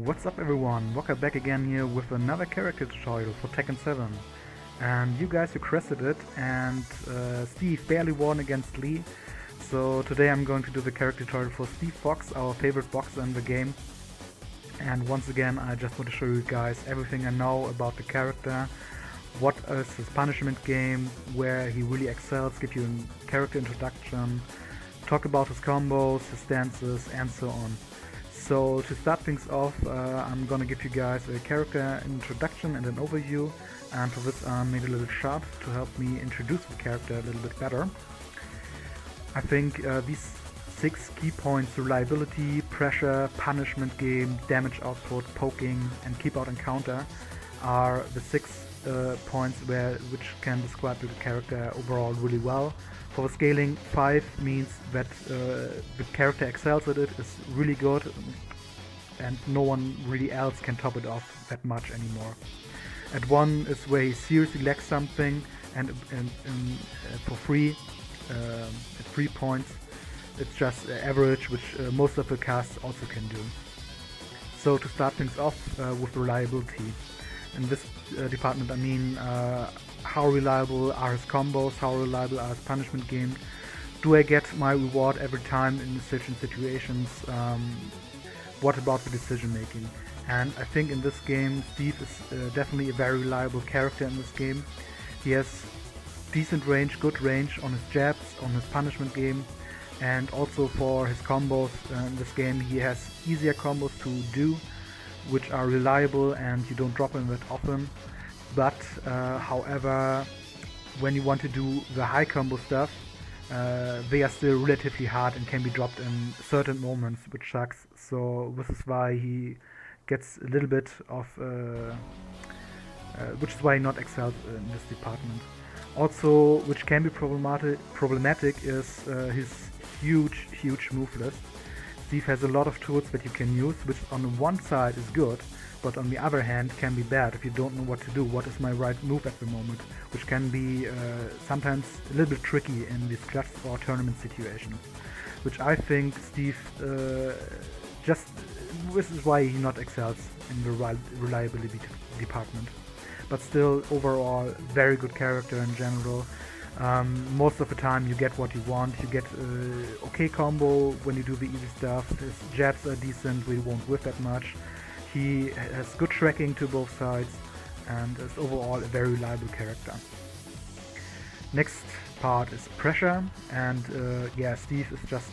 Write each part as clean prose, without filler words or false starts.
What's up everyone, Walker back again here with another character tutorial for Tekken 7. And you guys requested it, and Steve barely won against Lee. So today I'm going to do the character tutorial for Steve Fox, our favorite boxer in the game. And once again I just want to show you guys everything I know about the character, what is his punishment game, where he really excels, give you a character introduction, talk about his combos, his stances and so on. So to start things off, I'm gonna give you guys a character introduction and an overview, and for this I made a little chart to help me introduce the character a little bit better. I think these 6 key points: reliability, pressure, punishment game, damage output, poking and keep out and counter are the 6 points which can describe the character overall really well. For the scaling, 5 means that the character excels at it, is really good, and no one really else can top it off that much anymore. At 1 is where he seriously lacks something, and for 3, at 3 points, it's just average, which most of the casts also can do. So to start things off with reliability. In this department I mean how reliable are his combos, how reliable are his punishment games, do I get my reward every time in certain situations, what about the decision making. And I think in this game Steve is definitely a very reliable character in this game. He has decent range, good range on his jabs, on his punishment game, and also for his combos in this game he has easier combos to do, which are reliable and you don't drop them that often. But however, when you want to do the high combo stuff, they are still relatively hard and can be dropped in certain moments, which sucks. So this is why he gets a little bit of which is why he not excelled in this department. Also, which can be problematic is his huge move list. Steve has a lot of tools that you can use, which on the one side is good, but on the other hand can be bad if you don't know what to do. What is my right move at the moment? Which can be sometimes a little bit tricky in these clutch or tournament situations. Which I think Steve this is why he not excels in the reliability department. But still, overall, very good character in general. Most of the time you get what you want, you get okay combo when you do the easy stuff, his jabs are decent, we won't whiff that much, he has good tracking to both sides, and is overall a very reliable character. Next part is pressure, and yeah, Steve is just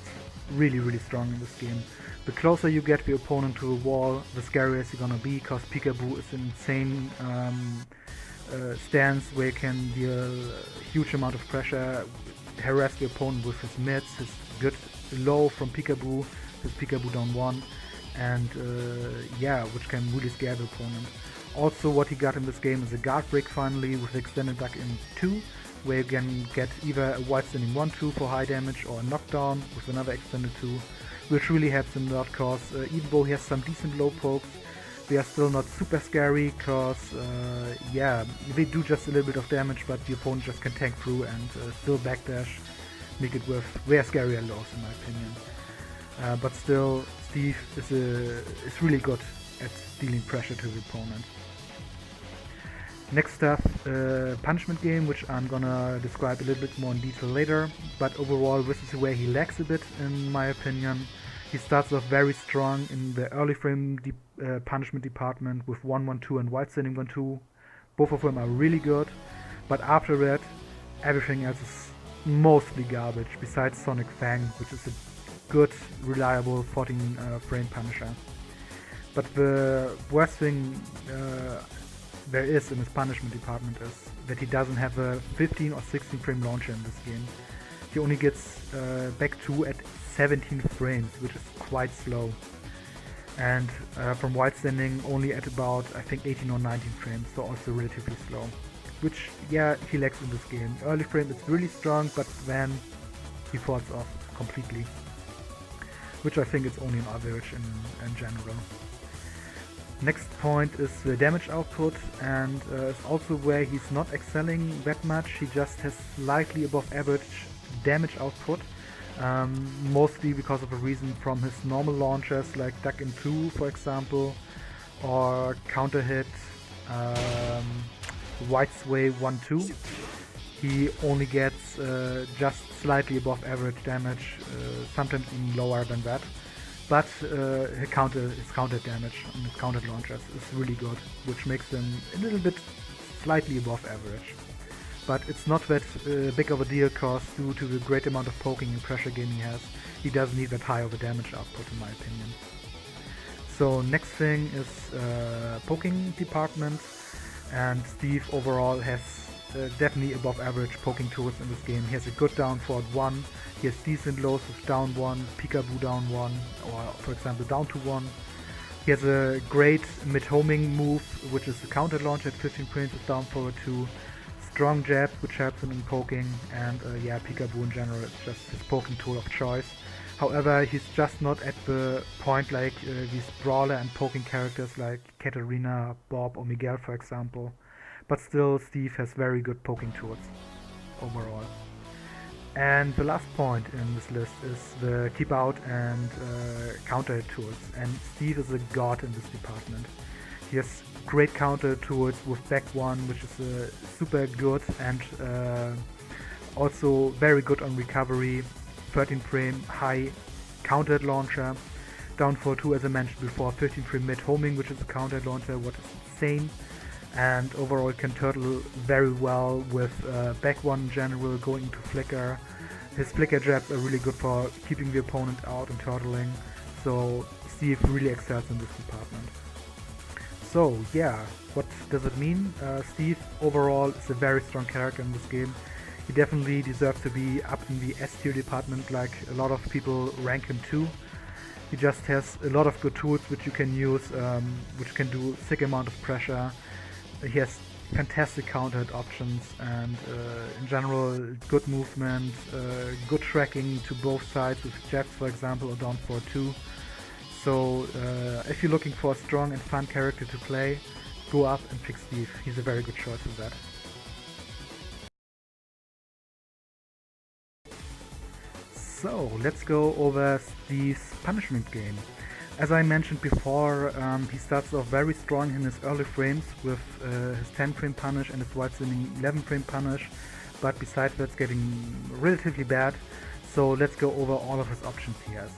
really strong in this game. The closer you get the opponent to a wall, the scarier you're gonna be, because Peekaboo is an insane stance where you can deal a huge amount of pressure, harass the opponent with his mids, his good low from Peekaboo, his Peekaboo down 1, and yeah, which can really scare the opponent. Also, what he got in this game is a guard break finally with extended duck in 2, where you can get either a wide standing 1-2 for high damage or a knockdown with another extended 2, which really helps him a lot, cause even though he has some decent low pokes, they are still not super scary, cause yeah, they do just a little bit of damage, but the opponent just can tank through and still backdash, make it with very scarier lows in my opinion. But still, Steve is really good at dealing pressure to the opponent. Next up, punishment game, which I'm gonna describe a little bit more in detail later, but overall this is where he lacks a bit in my opinion. He starts off very strong in the early frame punishment department with 1-1-2 and wide standing 1-2. Both of them are really good, but after that everything else is mostly garbage, besides Sonic Fang, which is a good, reliable 14 frame punisher. But the worst thing there is in his punishment department is that he doesn't have a 15 or 16 frame launcher in this game. He only gets back to at 17 frames, which is quite slow, and from wide standing only at about I think 18 or 19 frames, so also relatively slow, which yeah, he lacks in this game. Early frame is really strong, but then he falls off completely, which I think is only an average in general. Next point is the damage output, and it's also where he's not excelling that much. He just has slightly above average damage output, mostly because of a reason from his normal launchers like Duck in 2 for example, or Counter Hit, White Sway 1-2. He only gets just slightly above average damage, sometimes even lower than that. But his counter damage on his countered launchers is really good, which makes him a little bit slightly above average. But it's not that big of a deal, cause due to the great amount of poking and pressure game he has, he doesn't need that high of a damage output in my opinion. So next thing is poking department, and Steve overall has definitely above average poking tools in this game. He has a good down forward 1, he has decent lows with down 1, peekaboo down 1, or for example down to 1. He has a great mid-homing move, which is the counter launch at 15 frames with down forward 2, strong jab, which helps him in poking, and yeah, peekaboo in general is just his poking tool of choice. However, he's just not at the point like these brawler and poking characters like Katarina, Bob or Miguel for example. But still, Steve has very good poking tools overall. And the last point in this list is the keep out and counter hit tools. And Steve is a god in this department. He has great counter tools with back 1, which is super good, and also very good on recovery. 13 frame high counter hit launcher. Down for 2 as I mentioned before, 15 frame mid homing, which is a counter hit launcher, what is insane. And overall can turtle very well with back 1 in general, going into flicker. His flicker jabs are really good for keeping the opponent out and turtling, so Steve really excels in this department. So yeah, what does it mean? Steve overall is a very strong character in this game. He definitely deserves to be up in the S tier department, like a lot of people rank him too. He just has a lot of good tools which you can use, which can do sick amount of pressure. He has fantastic counter hit options, and in general good movement, good tracking to both sides with jabs for example, or down for 2. So if you're looking for a strong and fun character to play, go up and pick Steve. He's a very good choice for that. So let's go over Steve's punishment game. As I mentioned before, he starts off very strong in his early frames with his 10 frame punish and his wide swinging 11 frame punish, but besides that it's getting relatively bad. So let's go over all of his options he has.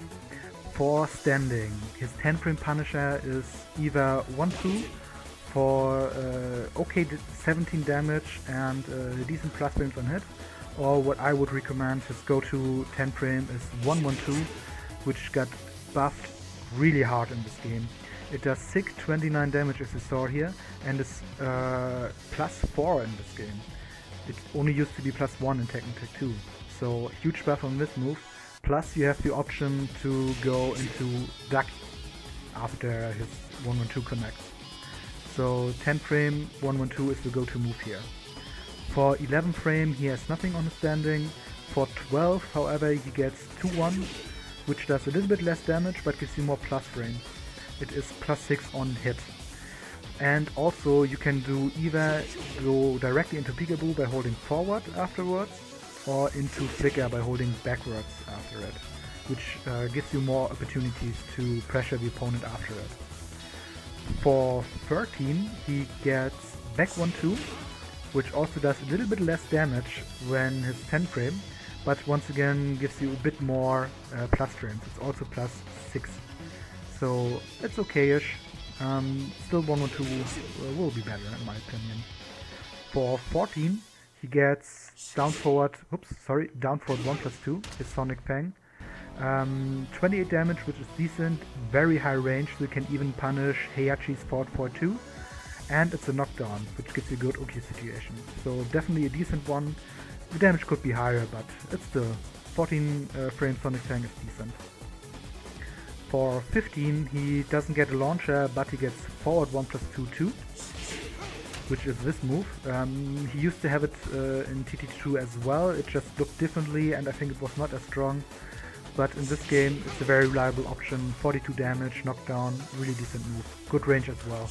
For standing, his 10 frame punisher is either 1-2 for okay 17 damage and decent plus frames on hit, or what I would recommend, his go-to 10 frame is 1-1-2, which got buffed really hard in this game. It does sick 29 damage as you saw here, and is plus 4 in this game. It only used to be plus 1 in Tekken 2, so huge buff on this move. Plus you have the option to go into Duck after his 1-1-2 connects. So 10 frame 1-1-2 is the go-to move here. For 11 frame he has nothing on his standing. For 12 however he gets 2-1, which does a little bit less damage but gives you more plus frames. It is plus 6 on hit. And also you can do either go directly into peekaboo by holding forward afterwards, or into flicker by holding backwards after it, which gives you more opportunities to pressure the opponent after it. For 13 he gets back 1-2, which also does a little bit less damage than his 10 frame, but once again gives you a bit more plus frames. It's also plus 6, so it's okay-ish. Still 1-1-2 will be better in my opinion. For 14 he gets down forward 1+2, his Sonic Fang. 28 damage, which is decent, very high range, so you can even punish Heihachi's forward 4-2. And it's a knockdown, which gives you a good OK situation. So definitely a decent one. The damage could be higher, but it's still 14 frame Sonic Fang is decent. For 15 he doesn't get a launcher, but he gets forward 1+2-2, which is this move. He used to have it in TT2 as well, it just looked differently and I think it was not as strong. But in this game it's a very reliable option, 42 damage, knockdown, really decent move, good range as well.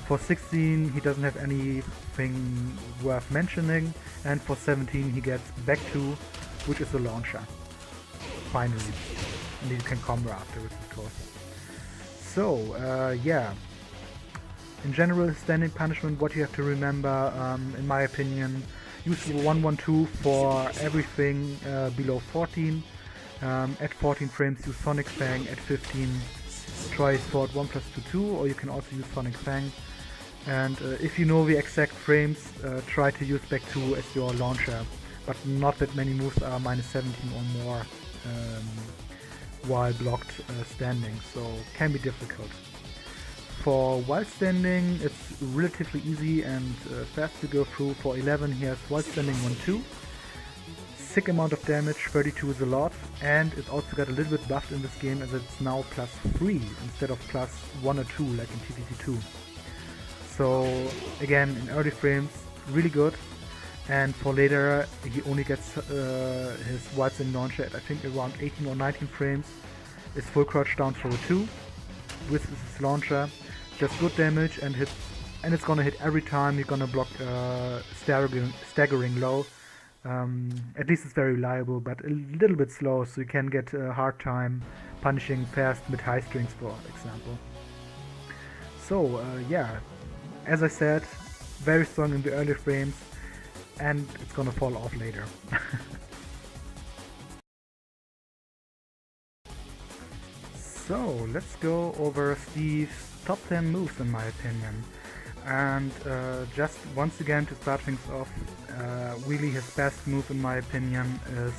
For 16 he doesn't have anything worth mentioning, and for 17 he gets back 2, which is a launcher. finally. And you can combo afterwards, of course. So, yeah. In general, standing punishment, what you have to remember, in my opinion, use 112 for everything below 14. At 14 frames, use Sonic Fang. At 15, try Sword 1+2-2, or you can also use Sonic Fang. And if you know the exact frames, try to use back 2 as your launcher. But not that many moves are -17 or more while blocked standing, so can be difficult. For while standing, it's relatively easy and fast to go through. For 11, he has while standing 1-2. Sick amount of damage, 32 is a lot, and it also got a little bit buffed in this game as it's now +3 instead of +1 or 2 like in TTT2. So again, in early frames, really good. And for later, he only gets his while standing launcher at I think around 18 or 19 frames. It's full crouch down throw 2 with his launcher. Does good damage and it's gonna hit every time. You're gonna block staggering low. At least it's very reliable, but a little bit slow, so you can get a hard time punishing fast mid high strings, for example. So yeah, as I said, very strong in the early frames, and it's gonna fall off later. So let's go over Steve's top 10 moves in my opinion. And just once again to start things off, really his best move in my opinion is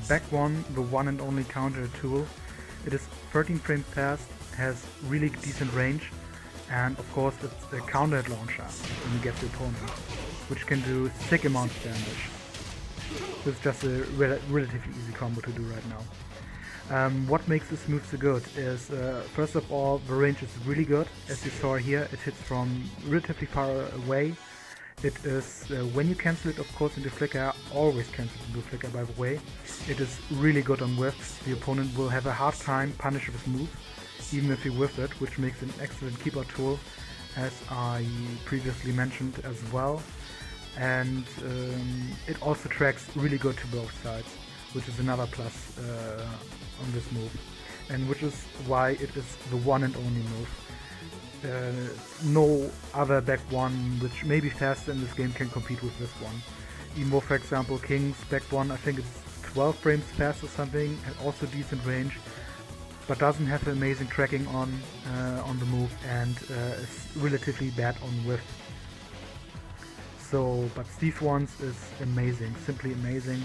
back 1, the one and only counter tool. It is 13 frames fast, has really decent range, and of course it's a counter launcher when you get the opponent, which can do sick amounts of damage. This is just a relatively easy combo to do right now. What makes this move so good is, first of all, the range is really good. As you saw here, it hits from relatively far away. It is, when you cancel it, of course, into flicker, always cancel into flicker, by the way. It is really good on whiffs. The opponent will have a hard time punishing this move, even if he whiffs it, which makes an excellent keeper tool, as I previously mentioned as well. And it also tracks really good to both sides, which is another plus on this move, and which is why it is the one and only move. No other back 1 which may be faster in this game can compete with this one. Even though, for example, King's back 1, I think it's 12 frames fast or something, and also decent range, but doesn't have amazing tracking on the move, and is relatively bad on whiff. So, but Steve's ones is amazing, simply amazing.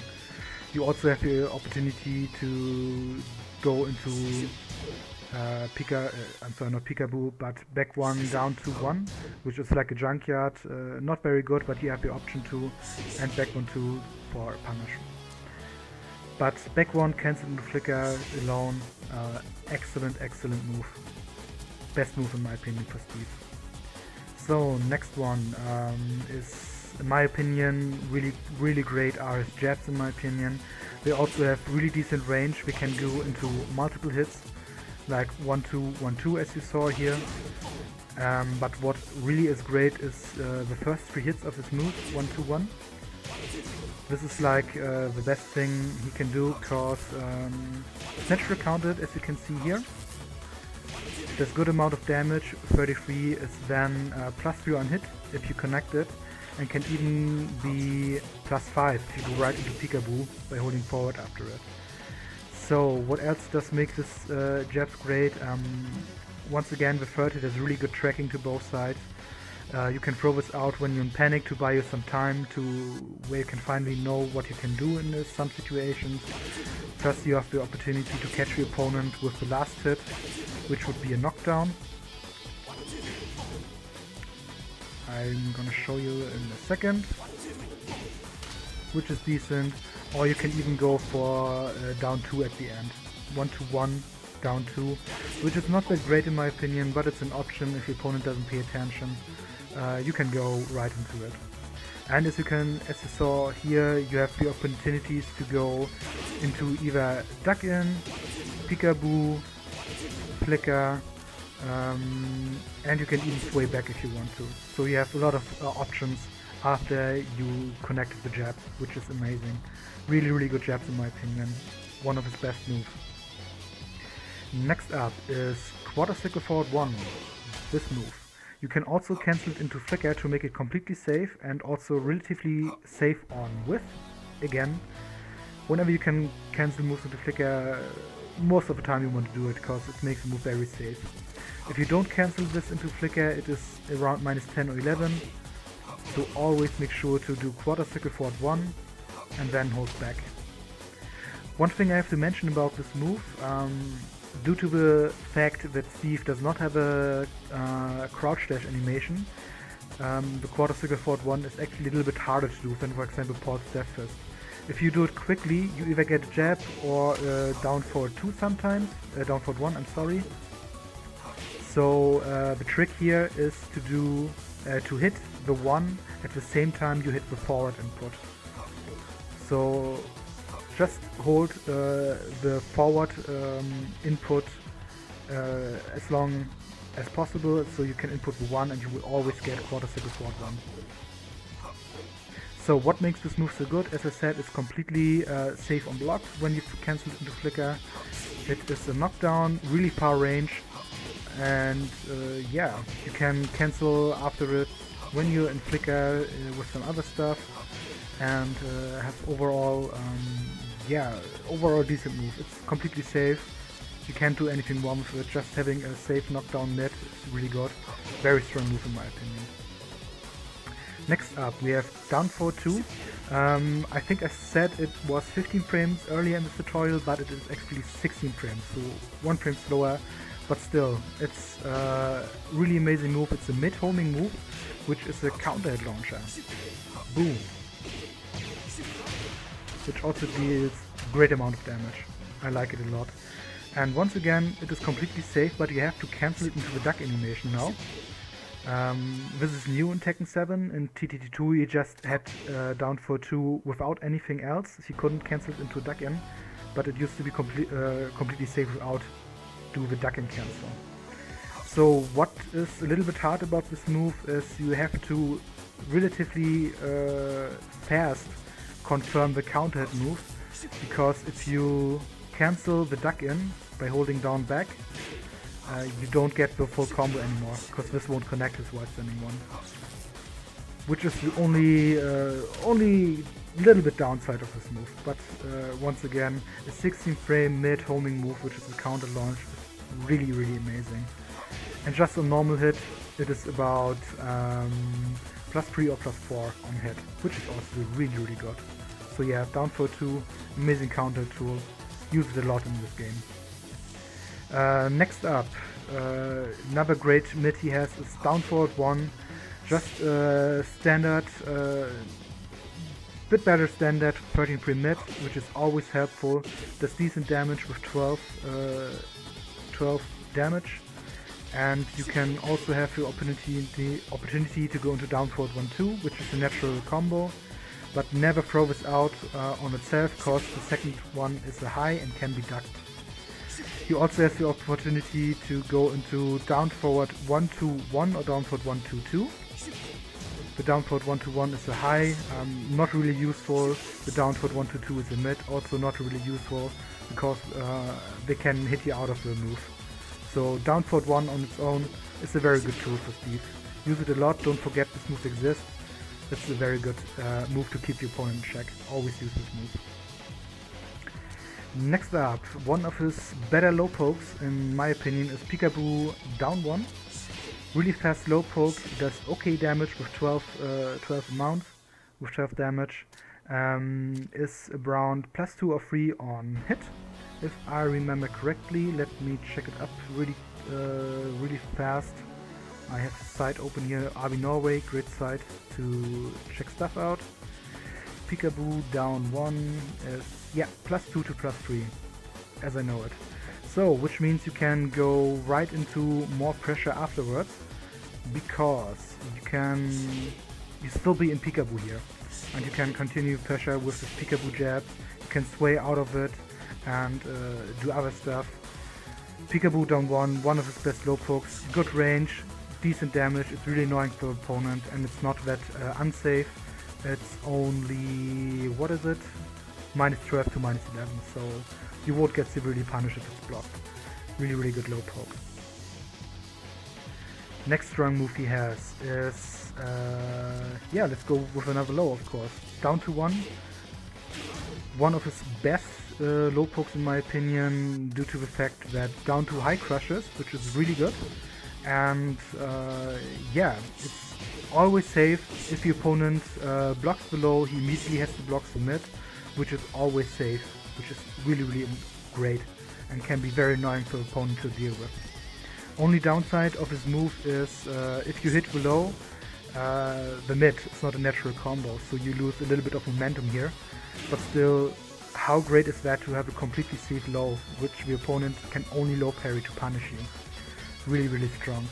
You also have the opportunity to go into not Peekaboo, but back 1 down to 1, which is like a junkyard, not very good, but you have the option to, and back 1-2 for punish. But back 1 cancel into flicker alone, excellent move. Best move in my opinion for Steve. So next one is, in my opinion, really great are his jabs in my opinion. They also have really decent range. We can go into multiple hits, like 1-2, 1-2 as you saw here. But what really is great is the first 3 hits of his move, 1-2-1. This is like the best thing he can do, because it's naturally counted, as you can see here. There's good amount of damage, 33 is then +3 on hit if you connect it, and can even be +5 if you go right into Peekaboo by holding forward after it. So what else does make this jabs great? Once again, the third hit has really good tracking to both sides. You can throw this out when you're in panic to buy you some time to where you can finally know what you can do in some situations. First, you have the opportunity to catch the opponent with the last hit, which would be a knockdown. I'm gonna show you in a second, which is decent. Or you can even go for down 2 at the end. 1-1, down 2, which is not that great in my opinion, but it's an option if your opponent doesn't pay attention. You can go right into it. And as you saw here, you have the opportunities to go into either duck in, peekaboo, flicker, and you can even sway back if you want to. So you have a lot of options after you connected the jabs, which is amazing. Really good jabs in my opinion. one of his best moves. Next up is Quarter Circle Forward 1, this move. You can also cancel it into Flicker to make it completely safe and also relatively safe on Whiff. Again, whenever you can cancel moves into Flicker, most of the time you want to do it because it makes the move very safe. If you don't cancel this into Flicker, it is around -10 or 11, so always make sure to do Quarter Circle Forward 1 and then hold back. One thing I have to mention about this move, due to the fact that Steve does not have a crouch dash animation, the Quarter Circle Forward 1 is actually a little bit harder to do than, for example, Paul's Death Fist. If you do it quickly, you either get a jab or down forward 2 sometimes, down forward 1, I'm sorry. So the trick here is to do to hit the 1 at the same time you hit the forward input. So just hold the forward input as long as possible, so you can input the 1 and you will always get Quarter Circle Forward 1. So what makes this move so good? As I said, it's completely safe on block when you cancel it into Flicker. It is a knockdown, really far range, and yeah, you can cancel after it when you're in Flicker with some other stuff, and have overall overall decent move. It's completely safe. You can't do anything wrong with it. Just having a safe knockdown net is really good. Very strong move in my opinion. Next up we have down forward 2. I think I said it was 15 frames earlier in this tutorial, but it is actually 16 frames, so 1 frame slower, but still, it's a really amazing move. It's a mid-homing move, which is a counter hit launcher. Boom. Which also deals a great amount of damage. I like it a lot. And once again, it is completely safe, but you have to cancel it into the duck animation now. This is new in Tekken 7. In TTT2 you just had down for 2 without anything else. You couldn't cancel it into duck in, but it used to be completely safe without do the duck in cancel. So what is a little bit hard about this move is you have to relatively fast confirm the counter hit move, because if you cancel the duck in by holding down back, you don't get the full combo anymore, because this won't connect as wide standing one. Which is the only little bit downside of this move. But once again, a 16 frame mid homing move, which is a counter launch, is really amazing. And just a normal hit, it is about +3 or +4 on hit, which is also really good. So yeah, down for 2, amazing counter tool, use it a lot in this game. Next up, another great mid he has is down forward 1, just standard, bit better standard 13 frame mid, which is always helpful. Does decent damage with 12 damage, and you can also have the opportunity to go into down forward 1-2, which is a natural combo, but never throw this out on itself, because the second one is a high and can be ducked. You also have the opportunity to go into down forward 1-2-1 or down forward 1-2-2. The down forward 1-2-1 is a high, not really useful. The down forward 1-2-2 is a mid, also not really useful, because they can hit you out of the move. So down forward 1 on its own is a very good tool for Steve. Use it a lot, don't forget this move exists. It's a very good move to keep your opponent in check. Always use this move. Next up, one of his better low pokes, in my opinion, is Peekaboo down 1. Really fast low poke, does okay damage with 12 amounts, with 12 damage. Is around +2 or 3 on hit, if I remember correctly. Let me check it up really fast. I have the site open here, RB Norway, great site to check stuff out. Peekaboo down 1 is, yeah, +2 to +3, as I know it. So, which means you can go right into more pressure afterwards, because you still be in Peekaboo here, and you can continue pressure with this Peekaboo jab. You can sway out of it and do other stuff. Peekaboo down 1, one of his best low pokes, good range, decent damage. It's really annoying for the opponent, and it's not that unsafe. It's only, what is it? -12 to -11, so you won't get severely punished if it's blocked. Really, really good low poke. Next strong move he has is, yeah, let's go with another low, of course. Down to 1. One of his best low pokes in my opinion, due to the fact that down to high crushes, which is really good. And yeah, it's always safe. If the opponent blocks the low, he immediately has to block the mid, which is always safe, which is really, really great and can be very annoying for the opponent to deal with. Only downside of his move is if you hit below the mid, it's not a natural combo, so you lose a little bit of momentum here. But still, how great is that to have a completely safe low, which the opponent can only low parry to punish you. Really, really strong.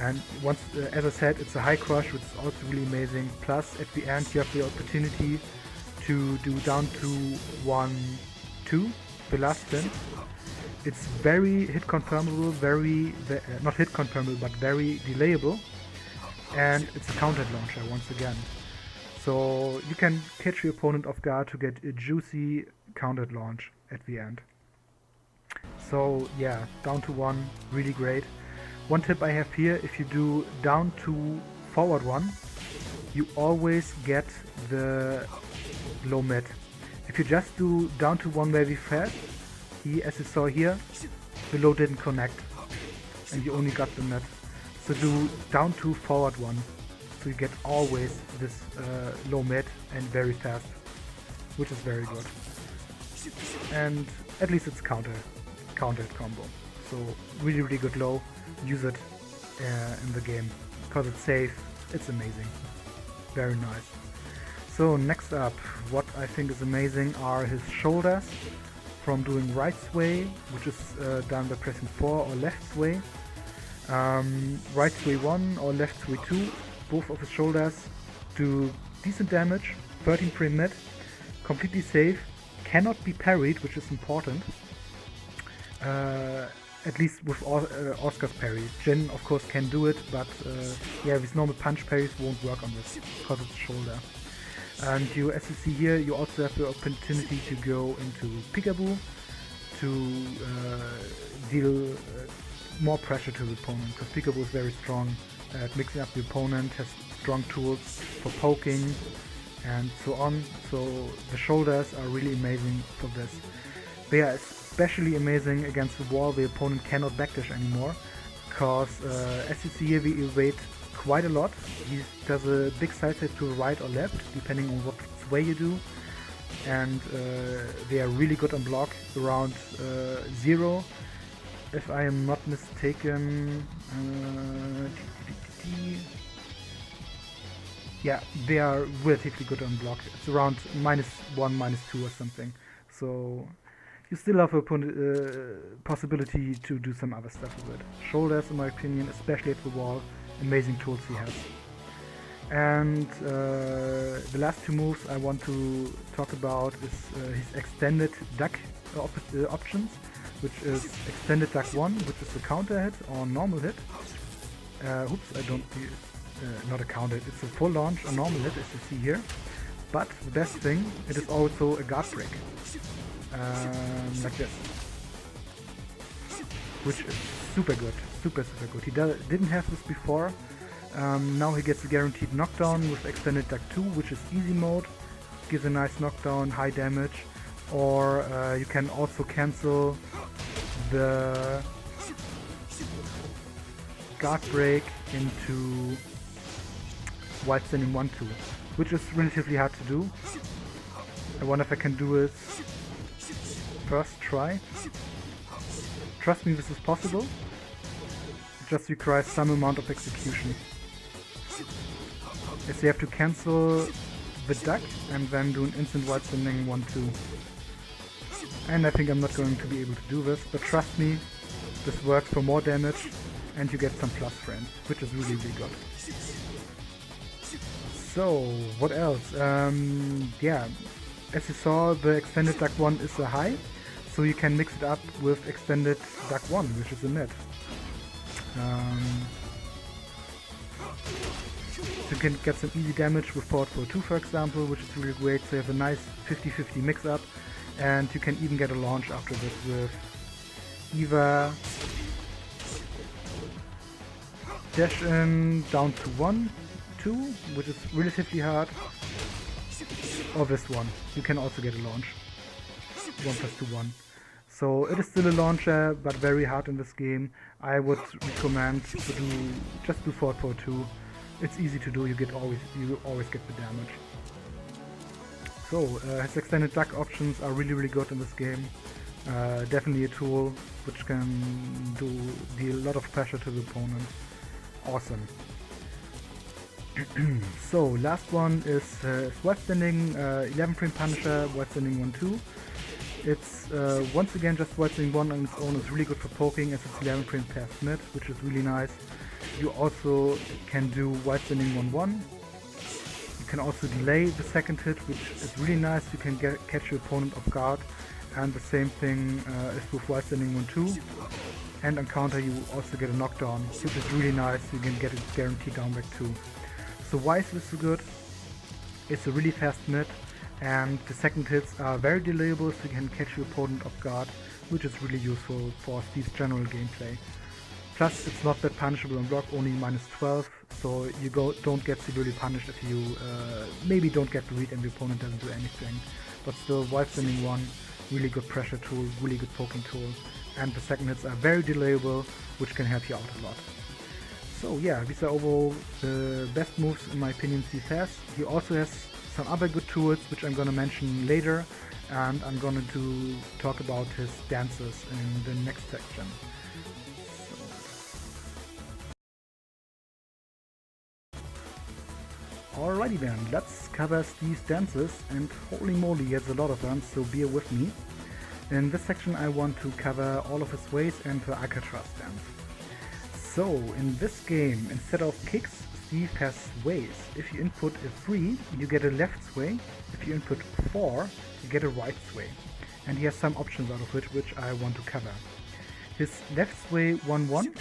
And once, as I said, it's a high crush, which is also really amazing. Plus, at the end, you have the opportunity to do down to 1-2, the last spin. It's very hit confirmable, not hit confirmable, but very delayable, and it's a counter launcher once again. So you can catch your opponent off guard to get a juicy counter launch at the end. So yeah, down to 1, really great. One tip I have here, if you do down to forward 1, you always get the low mid. If you just do down to 1 very fast, as you saw here, the low didn't connect and you only got the mid. So do down to forward 1, so you get always this low mid and very fast, which is very good. And at least it's countered combo. So really, really good low. Use it in the game because it's safe. It's amazing. Very nice. So next up, what I think is amazing are his shoulders. From doing right sway, which is done by pressing 4, or left sway. Right sway 1 or left sway 2, both of his shoulders do decent damage, 13 frame mid, completely safe, cannot be parried, which is important. At least with Oscar's parry. Jin of course can do it, but yeah, with normal punch parries won't work on this because it's shoulder. And you, as you see here, you also have the opportunity to go into peekaboo to deal more pressure to the opponent, because peekaboo is very strong at mixing up the opponent, has strong tools for poking and so on. So the shoulders are really amazing for this. They are especially amazing against the wall. The opponent cannot backdash anymore, because as you see here, we evade quite a lot. He does a big side step to the right or left, depending on what way you do, and they are really good on block around 0, if I am not mistaken. Yeah, they are relatively good on block. It's around -1, -2 or something. So you still have a possibility to do some other stuff with it. Shoulders, in my opinion, especially at the wall, amazing tools he has. And the last two moves I want to talk about is his extended duck options, which is extended duck 1, which is a counter hit or normal hit. Oops, I don't do not a counter hit, it's a full launch or normal hit, as you see here. But the best thing, it is also a guard break. Like this, which is super good, super good. He didn't have this before. Now he gets a guaranteed knockdown with extended duck 2, which is easy mode, gives a nice knockdown, high damage. Or you can also cancel the guard break into while standing 1-2, which is relatively hard to do. I wonder if I can do it first try. Trust me, this is possible. It just requires some amount of execution. As you have to cancel the duck and then do an instant while standing 1-2. And I think I'm not going to be able to do this, but trust me, this works for more damage and you get some plus frames, which is really, really good. So, what else? Yeah, as you saw, the extended duck 1 is a high, so you can mix it up with extended duck 1, which is a mid. You can get some easy damage with forward 4-2, for example, which is really great, so you have a nice 50-50 mix up. and you can even get a launch after this with either dash in down to 1, 2, which is relatively hard, or this one. You can also get a launch. 1 plus 2, 1. So it is still a launcher, but very hard in this game. I would recommend to just do forward forward 2. It's easy to do. You always get the damage. So his extended duck options are really good in this game. Definitely a tool which can deal a lot of pressure to the opponent. Awesome. So last one is white standing 11 frame Punisher, white standing 1-2. It's once again just white standing 1 on its own is really good for poking as it's 11 frame past mid, which is really nice. You also can do white standing 1-1. You can also delay the second hit, which is really nice. You can catch your opponent off guard, and the same thing is with white standing 1-2. And on counter you also get a knockdown, which is really nice. You can get a guaranteed down back too. So why is this so good? It's a really fast mid, and the second hits are very delayable, so you can catch your opponent off guard, which is really useful for Steve's general gameplay. Plus it's not that punishable on block, only -12, so you don't get severely punished if you maybe don't get the read and the opponent doesn't do anything. But still, white standing 1, really good pressure tool, really good poking tool, and the second hits are very delayable, which can help you out a lot. So yeah, these are overall the best moves in my opinion Steve has. He also has some other good tools which I'm gonna mention later, and I'm gonna talk about his dances in the next section. Alrighty then, let's cover Steve's dances, and holy moly, he has a lot of them, so bear with me. In this section I want to cover all of his ways and the Alcatraz dance. So, in this game, instead of kicks, Steve has ways. If you input a 3, you get a left sway. If you input 4, you get a right sway. And he has some options out of it, which I want to cover. His left sway 1-1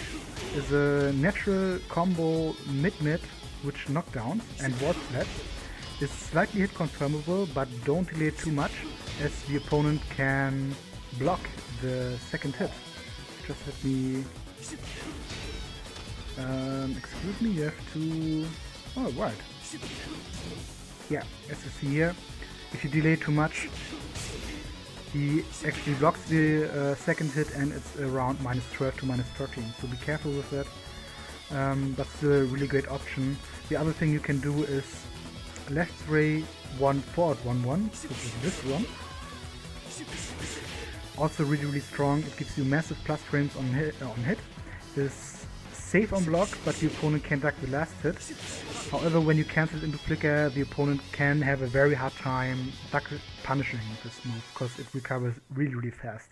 is a natural combo mid-mid, which knockdowns and wall splat. Is slightly hit confirmable, but don't delay it too much, as the opponent can block the second hit. Just let me... excuse me, you have to... Oh, right. Yeah, as you see here, if you delay too much, he actually blocks the second hit, and it's around -12 to -13, so be careful with that. But still a really great option. The other thing you can do is left sway 1 forward 1-1, which is this one. Also really strong. It gives you massive plus frames on hit. It's safe on block, but the opponent can duck the last hit. However, when you cancel it into flicker, the opponent can have a very hard time punishing this move, because it recovers really fast.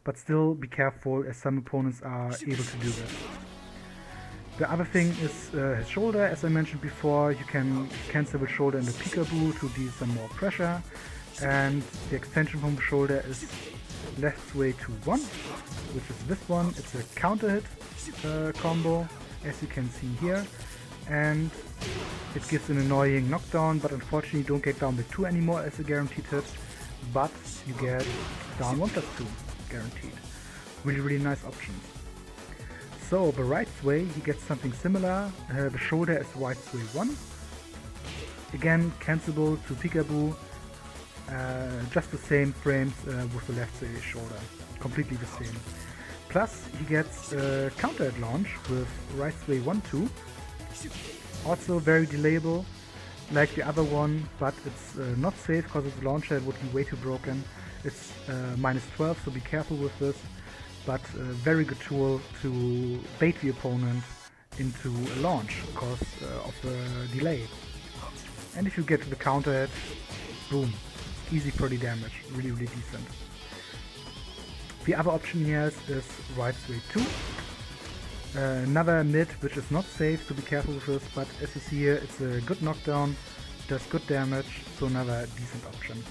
But still be careful, as some opponents are able to do this. The other thing is his shoulder. As I mentioned before, you can cancel the shoulder in the peekaboo to deal some more pressure, and the extension from the shoulder is left sway to 1, which is this one. It's a counter hit combo, as you can see here, and it gives an annoying knockdown, but unfortunately you don't get down by 2 anymore as a guaranteed hit, but you get down 1+2 guaranteed. Really nice options. So the right sway, he gets something similar. The shoulder is right sway 1. Again, cancelable to peekaboo. Just the same frames with the left sway shoulder. Completely the same. Plus, he gets counter at launch with right sway 1-2. Also very delayable, like the other one, but it's not safe because it's a launcher. It would be way too broken. It's -12, so be careful with this. But a very good tool to bait the opponent into a launch because of the delay. And if you get to the counter hit, boom, easy 30 damage, really decent. The other option he has is right sway 2. Another mid which is not safe, so be careful with this, but as you see here, it's a good knockdown, does good damage, so another decent option.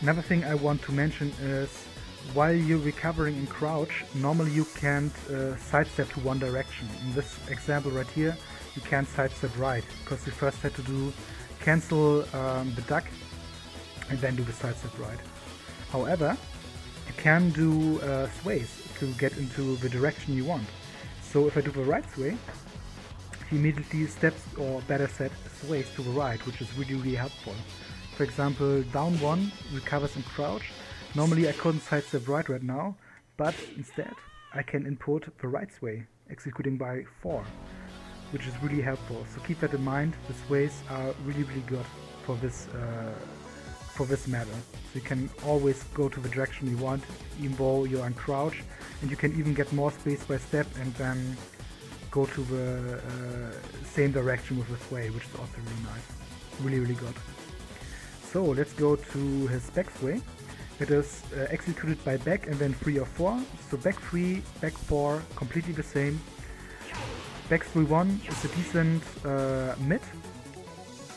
Another thing I want to mention is, while you're recovering in crouch, normally you can't sidestep to one direction. In this example right here, you can't sidestep right, because you first had to cancel the duck and then do the sidestep right. However, you can do sways to get into the direction you want. So if I do the right sway, he immediately steps, or better said, sways to the right, which is really helpful. For example, down 1 recovers and crouch. Normally I couldn't sidestep right now, but instead I can input the right sway, executing by 4, which is really helpful. So keep that in mind. The sways are really good for this matter. So you can always go to the direction you want, even though you're on crouch, and you can even get more space by step and then go to the same direction with the sway, which is also really nice. Really good. So let's go to his back sway. It is executed by back and then 3 or 4. So back 3, back 4, completely the same. Back 3-1 is a decent mid.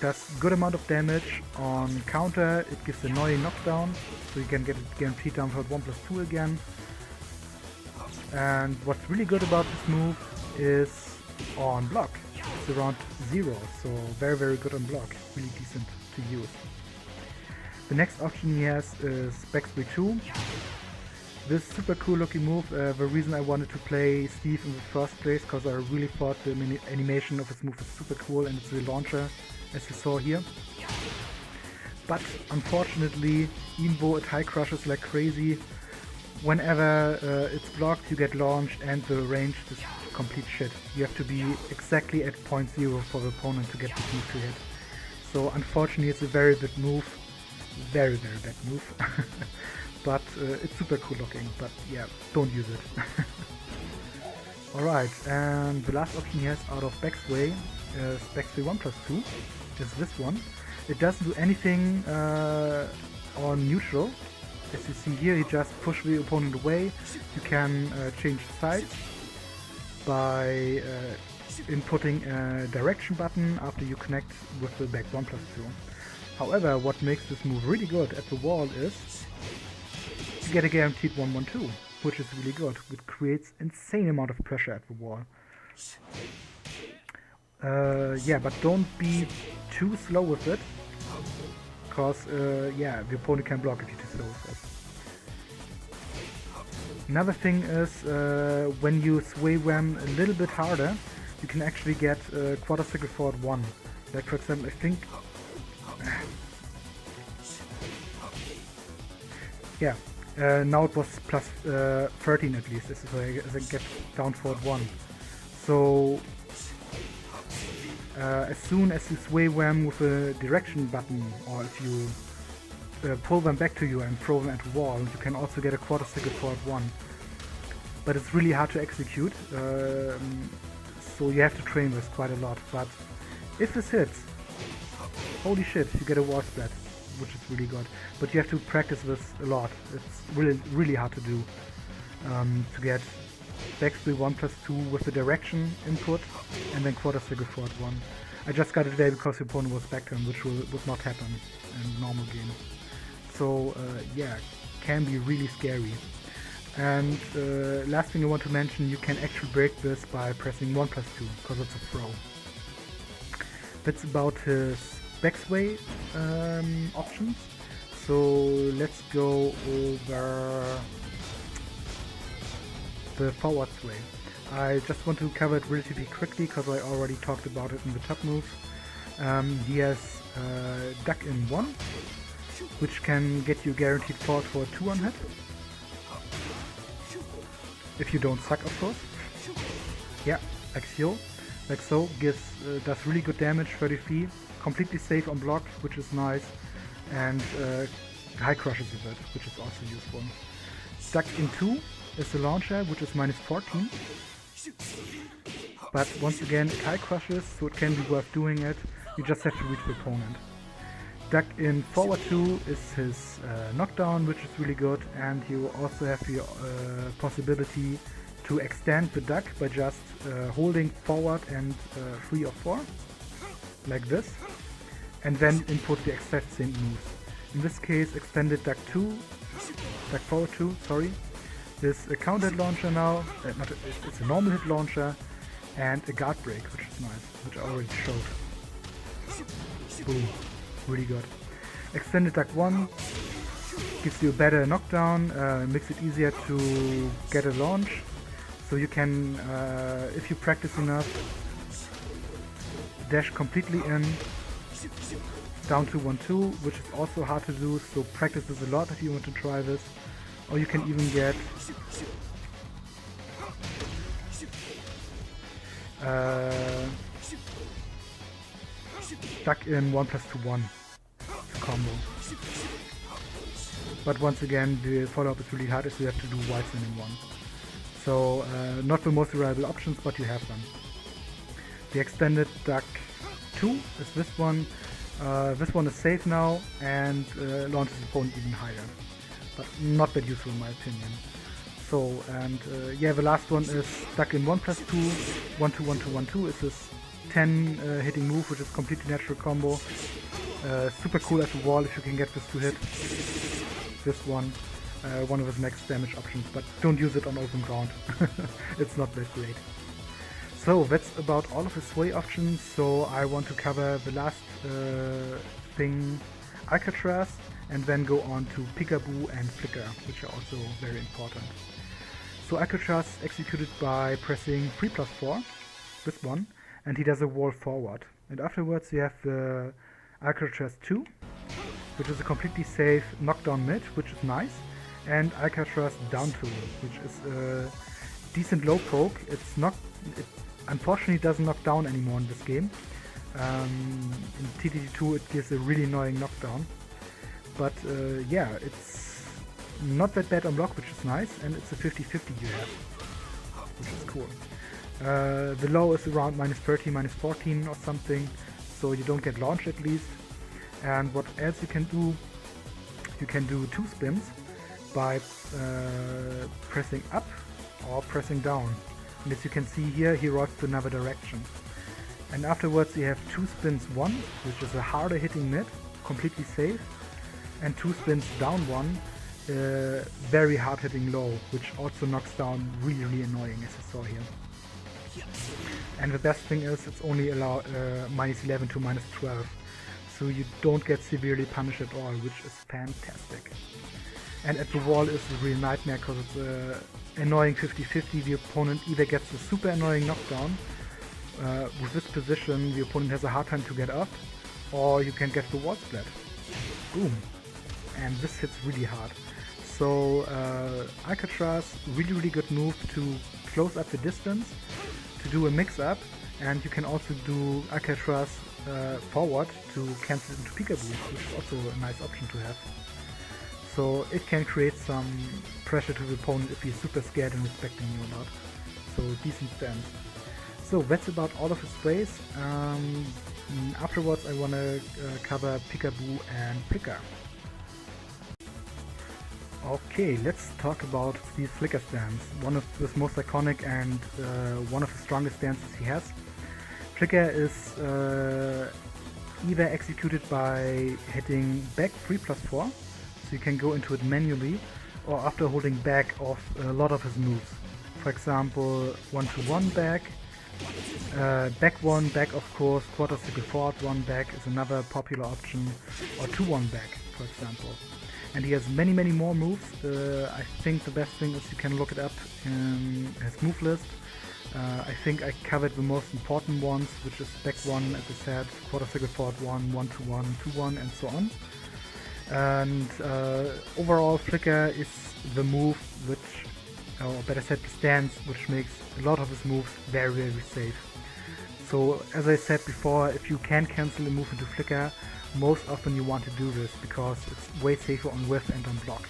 Does good amount of damage. On counter it gives annoying knockdown, so you can get it guaranteed down for 1+2 again. And what's really good about this move is on block. It's around 0, so very good on block. Really decent to use. The next option he has is back 3-2. This super cool looking move. The reason I wanted to play Steve in the first place, because I really thought the animation of his move was super cool, and it's the launcher, as you saw here. But unfortunately, even though it high crushes like crazy, whenever it's blocked you get launched and the range is complete shit. You have to be exactly at 0.0 for the opponent to get this move to hit. So unfortunately it's a very bad move. Very bad move. But it's super cool looking, but yeah, don't use it. Alright, and the last option he has out of backsway is backsway 1+2, is this one. It doesn't do anything on neutral. As you see here, he just pushes the opponent away. You can change sides by inputting a direction button after you connect with the back 1+2. However, what makes this move really good at the wall is you get a guaranteed 1-1-2, which is really good. It creates insane amount of pressure at the wall. Yeah, but don't be too slow with it, because yeah, the opponent can block if you're too slow with it. Another thing is when you sway wham a little bit harder, you can actually get quarter circle forward 1. Like for example, I think yeah, now it was plus 13 at least, as I get down forward 1. So as soon as you sway wham with a direction button, or if you pull them back to you and throw them at the wall, you can also get a quarter circle forward 1. But it's really hard to execute, so you have to train this quite a lot. But if this hits, holy shit, you get a wall splat, which is really good. But you have to practice this a lot. It's really hard to do, to get backspin 1+2 with the direction input and then quarter circle forward 1. I just got it today because the opponent was back turn, which would not happen in a normal game. So yeah, can be really scary. And last thing I want to mention, you can actually break this by pressing 1+2 because it's a throw. That's about his backsway options. So let's go over the forward sway. I just want to cover it relatively quickly because I already talked about it in the top move. He has duck in 1, which can get you guaranteed forward for 2 on hit. If you don't suck, of course. Yeah, like so. Like so, does really good damage, 33, completely safe on block, which is nice, and high crushes with it, which is also useful. Duck in 2 is the launcher, which is -14. But once again, it high crushes, so it can be worth doing it. You just have to reach the opponent. Duck in forward 2 is his knockdown, which is really good, and you also have the possibility to extend the duck by just holding forward and 3 or 4, like this, and then input the exact same moves. In this case, extended duck forward 2, sorry. This a counter hit launcher now, it's a normal hit launcher, and a guard break, which is nice, which I already showed. Boom, really good. Extended duck 1, gives you a better knockdown, makes it easier to get a launch. So you can, if you practice enough, dash completely in, down to 1-2, which is also hard to do, so practice this a lot if you want to try this. Or you can even get stuck in 1+2-1 combo. But once again, the follow-up is really hard as you have to do whites in one. So not the most reliable options, but you have them. The extended duck 2 is this one. This one is safe now and launches the opponent even higher, but not that useful in my opinion. So, and yeah, the last one is duck in 1+2, 1-2, 1-2, 1-2 is this 10 hitting move, which is completely natural combo. Super cool at the wall if you can get this to hit. This one of his max damage options, but don't use it on open ground. It's not that great. So that's about all of his sway options. So I want to cover the last thing, Alcatraz, and then go on to Peekaboo and Flicker, which are also very important. So Alcatraz executed by pressing 3+4, this one, and he does a wall forward. And afterwards you have the Alcatraz 2, which is a completely safe knockdown mid, which is nice, and Alcatraz down 2, which is a decent low poke. It unfortunately doesn't knock down anymore in this game. In TTT2 it gives a really annoying knockdown, but yeah, it's not that bad on block, which is nice, and it's a 50-50 you have, which is cool. The low is around -30, -14 or something, so you don't get launched at least. And what else you can do 2 spins by pressing up or pressing down. And as you can see here, he rolls to another direction. And afterwards you have 2 spins 1, which is a harder hitting mid, completely safe, and 2 spins down 1, very hard hitting low, which also knocks down really, really annoying, as you saw here. And the best thing is it's only allowed -11 to -12, so you don't get severely punished at all, which is fantastic. And at the wall is a real nightmare because it's annoying 50-50. The opponent either gets a super annoying knockdown. With this position, the opponent has a hard time to get up, or you can get the wall splat. Boom. And this hits really hard. So Alcatraz, really, really good move to close up the distance, to do a mix-up, and you can also do Alcatraz forward to cancel it into Peekaboo, which is also a nice option to have. So it can create some pressure to the opponent if he's super scared and respecting you or not. So decent stance. So that's about all of his plays. Afterwards I want to cover Peekaboo and Flicker. Okay, let's talk about Steve's Flicker stance, one of his most iconic and one of the strongest stances he has. Flicker is either executed by hitting back 3+4, so you can go into it manually, or after holding back off a lot of his moves. For example, 1-1 back, back 1 back of course, quarter circle forward 1 back is another popular option, or 2-1 back for example. And he has many, many more moves. I think the best thing is you can look it up in his move list. I think I covered the most important ones, which is back 1, as I said, quarter circle forward 1, 1-1, 2-1, and so on. And overall, Flicker is the move which, or better said, the stance which makes a lot of his moves very, very safe. So, as I said before, if you can cancel a move into Flicker, most often you want to do this because it's way safer on whiff and on block.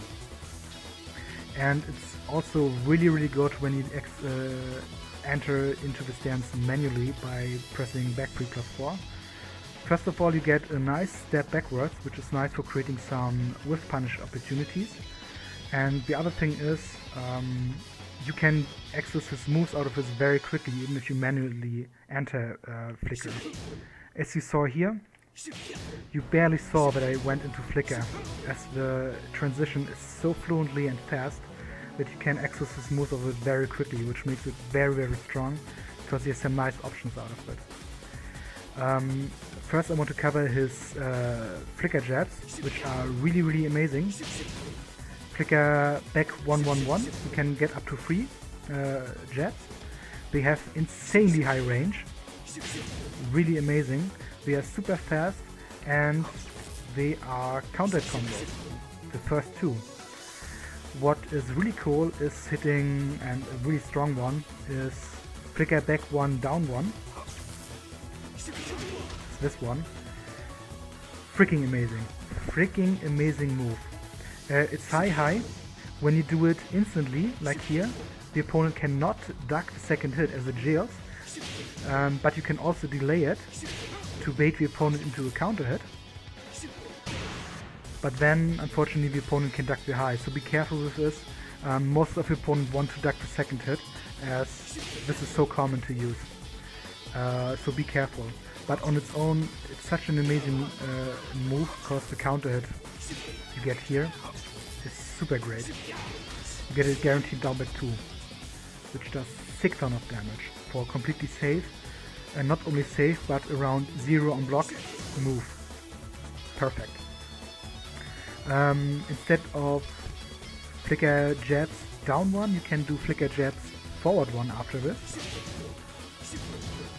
And it's also really, really good when you enter into the stance manually by pressing back 3+4. First of all, you get a nice step backwards, which is nice for creating some whiff punish opportunities. And the other thing is, you can access his moves out of his very quickly, even if you manually enter Flicker. As you saw here, you barely saw that I went into Flicker, as the transition is so fluently and fast that you can access his moves of it very quickly, which makes it very, very strong, because he has some nice options out of it. First I want to cover his flicker jabs, which are really amazing. Flicker back 111, you can get up to 3 jabs. They have insanely high range, really amazing. They are super fast and they are counter combos, the first 2. What is really cool is hitting, and a really strong one is flicker back 1 down 1. This one. Freaking amazing move. It's high. When you do it instantly, like here, the opponent cannot duck the second hit as it jails, but you can also delay it to bait the opponent into a counter hit. But then, unfortunately, the opponent can duck the high, so be careful with this. Most of the opponent want to duck the second hit, as this is so common to use. So be careful. But on its own, it's such an amazing move, because the counter hit you get here is super great. You get a guaranteed down back 2, which does 6 ton of damage for completely safe, and not only safe, but around 0 on block move. Perfect. Instead of flicker jabs down 1, you can do flicker jabs forward 1 after this,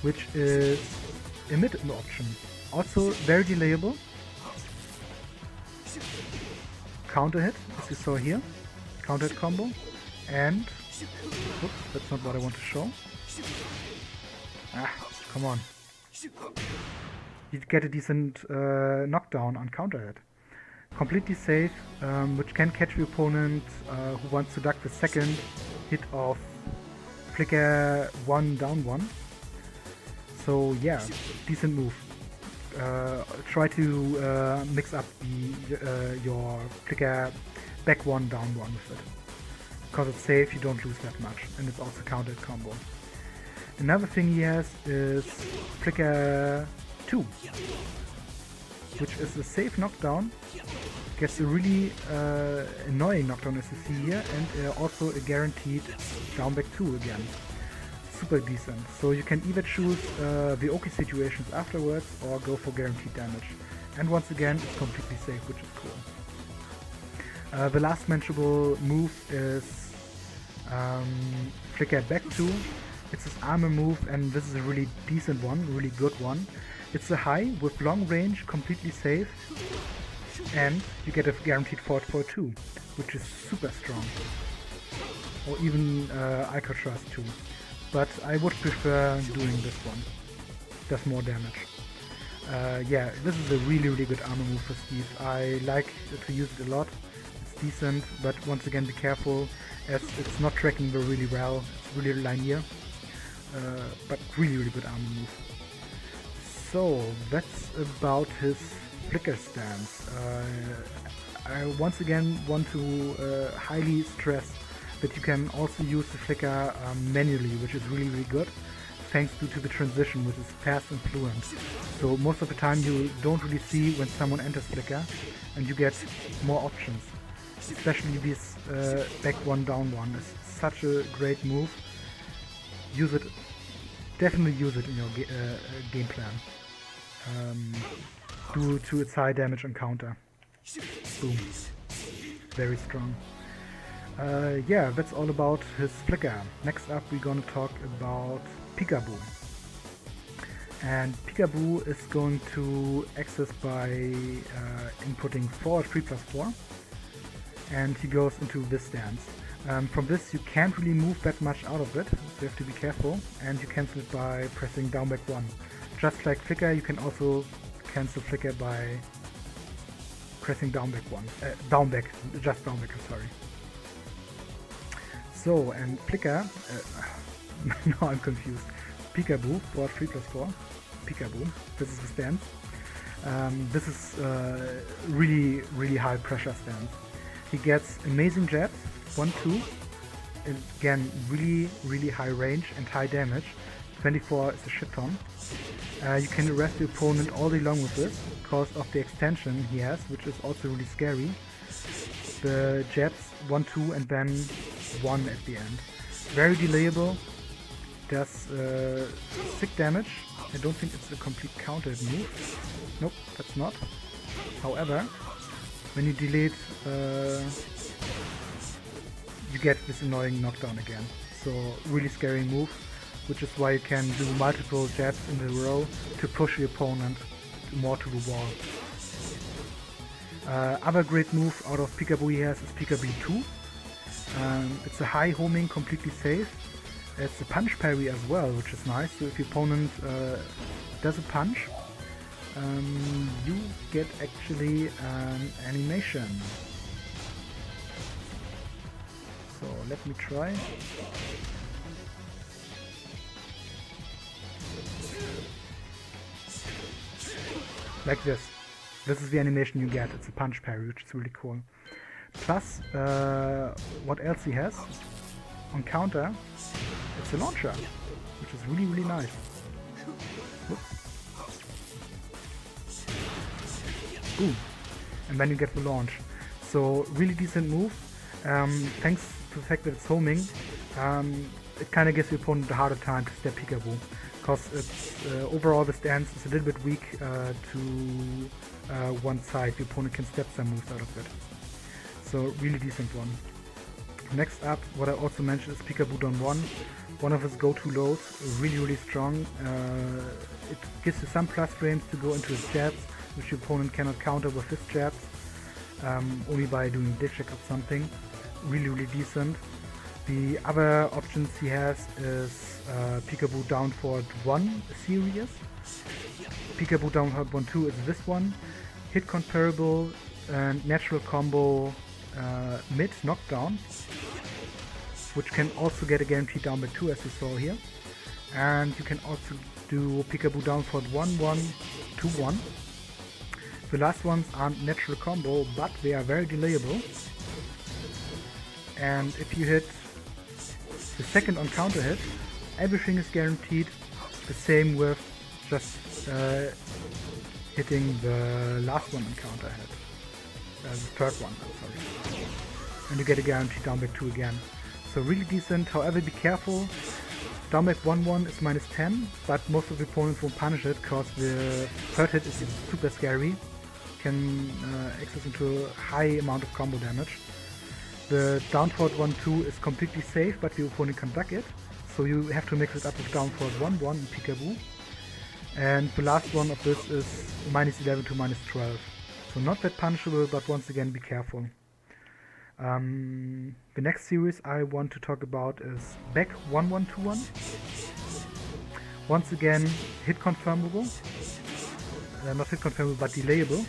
which is a mid option. Also very delayable. Counter hit, as you saw here. Counter hit combo. And oops, that's not what I want to show. Come on. You get a decent knockdown on counter hit. Completely safe, which can catch the opponent who wants to duck the second hit of flicker 1 down 1. So yeah, decent move. Try to mix up your flicker back 1 down 1 with it. Because it's safe, you don't lose that much, and it's also countered combo. Another thing he has is flicker 2, which is a safe knockdown. Gets a really annoying knockdown, as you see here, and also a guaranteed down back 2 again. Super decent. So you can either choose the OK situations afterwards or go for guaranteed damage. And once again, it's completely safe, which is cool. The last mentionable move is flicker back 2. It's his armor move, and this is a really decent one, really good one. It's a high with long range, completely safe, and you get a guaranteed forward for 2, which is super strong. Or even Alcatraz 2. But I would prefer doing this one. Does more damage. Yeah, this is a really good armor move for Steve. I like to use it a lot. It's decent, but once again be careful, as it's not tracking really well. It's really linear. But really good armor move. So that's about his flicker stance. I once again want to highly stress that you can also use the flicker manually, which is really good, thanks to the transition, which is fast and fluent. So most of the time you don't really see when someone enters flicker, and you get more options. Especially this back 1 down 1 is such a great move. Use it, definitely use it in your game plan. Due to its high damage and counter. Boom. Very strong. Yeah, that's all about his flicker. Next up we're gonna talk about Peekaboo. And Peekaboo is going to access by inputting forward 3+4, and he goes into this stance. From this you can't really move that much out of it, so you have to be careful, and you cancel it by pressing down back 1. Just like flicker, you can also cancel flicker by pressing down back 1. Just down back, I'm sorry. So, and flicker, now I'm confused. Peekaboo, forward 3+4. Peekaboo, this is the stance. This is really high pressure stance. He gets amazing jabs, 1, 2. Again, really high range and high damage. 24 is a shit ton. You can arrest the opponent all day long with this, because of the extension he has, which is also really scary. The jabs 1, 2 and then 1 at the end. Very delayable, does sick damage, I don't think it's a complete countered move. Nope, that's not. However, when you delete, you get this annoying knockdown again. So really scary move, which is why you can do multiple jabs in a row to push your opponent more to the wall. Other great move out of Peekaboo he has is Peekaboo 2. It's a high homing, completely safe. It's a punch parry as well, which is nice. So if your opponent does a punch, you get actually an animation. So let me try. Like this. This is the animation you get. It's a punch parry, which is really cool. Plus, what else he has? On counter, it's a launcher, which is really, really nice. Whoops. Boom. And then you get the launch. So, really decent move. Thanks to the fact that it's homing, it kind of gives your opponent a harder time to step Peekaboo. Because it's, overall the stance is a little bit weak to one side. The opponent can step some moves out of it. So, really decent one. Next up, what I also mentioned is Peekaboo down 1. One of his go-to lows, really, really strong. It gives you some plus frames to go into his jabs, which your opponent cannot counter with his jabs, only by doing dig check or something. Really, really decent. The other options he has is Peekaboo down forward 1 series. Peekaboo down forward 1 2 is this one. Hit comparable and natural combo mid knockdown, which can also get a guaranteed down by 2 as you saw here. And you can also do Peekaboo down forward 1 1 2 1. The last ones aren't natural combo, but they are very delayable. And if you hit the second on counter hit, everything is guaranteed. The same with just hitting the last one on counter hit. The third one, I'm sorry. And you get a guaranteed down back 2 again. So really decent, however be careful. Down back 1-1 is minus 10, but most of the opponents won't punish it because the third hit is super scary. Can access into a high amount of combo damage. The down forward 1-2 is completely safe, but the opponent can duck it. So you have to mix it up with down forward 1-1 in Peekaboo. And the last one of this is minus 11 to minus 12. So not that punishable, but once again be careful. The next series I want to talk about is back 1-1-2-1. Once again, hit confirmable. Not hit confirmable, but delayable.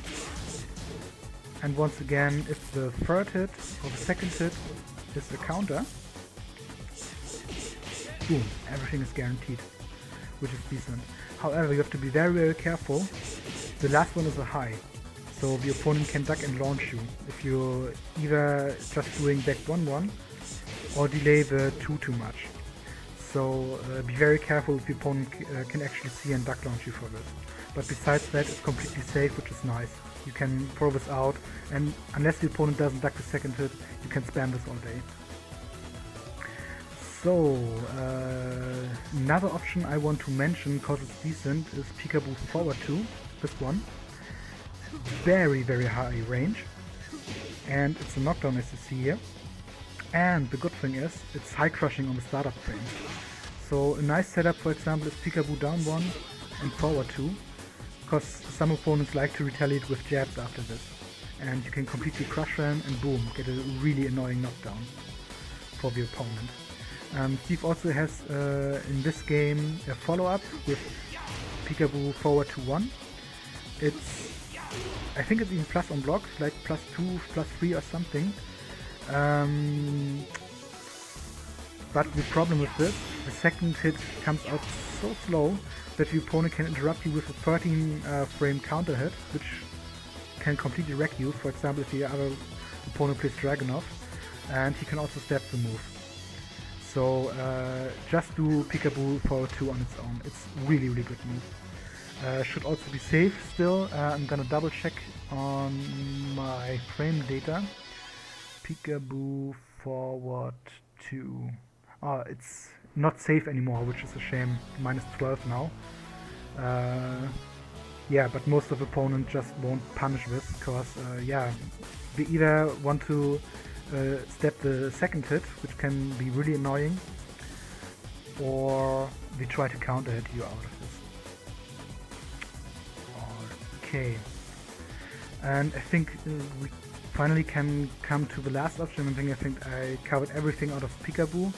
And once again, if the third hit or the second hit is a counter, boom, everything is guaranteed, which is decent. However, you have to be very, very careful. The last one is a high, so the opponent can duck and launch you if you're either just doing back 1-1 or delay the 2 too much. So be very careful if the opponent can actually see and duck launch you for this. But besides that, it's completely safe, which is nice. You can throw this out, and unless the opponent doesn't duck the second hit, you can spam this all day. So, another option I want to mention, because it's decent, is Peekaboo forward 2, this one. Very, very high range, and it's a knockdown as you see here. And the good thing is, it's high crushing on the startup frames. So a nice setup, for example, is Peekaboo down 1 and forward 2, because some opponents like to retaliate with jabs after this. And you can completely crush them and boom, get a really annoying knockdown for the opponent. Steve also has in this game a follow-up with Peekaboo forward to 1. It's, I think it's even plus on blocks, like plus 2, plus 3 or something. But the problem with this, the second hit comes out so slow that the opponent can interrupt you with a 13 frame counter hit, which can completely wreck you. For example, if the other opponent plays Dragunov, and he can also step the move. So just do Peekaboo forward 2 on its own. It's really, really good move. Should also be safe still. I'm gonna double check on my frame data. Peekaboo forward 2. Oh, it's not safe anymore, which is a shame. Minus 12 now. Yeah, but most of opponents just won't punish this because, yeah, they either want to step the second hit, which can be really annoying, or they try to counter hit you out of this. Okay, and I think we finally can come to the last option. I think I covered everything out of Peekaboo.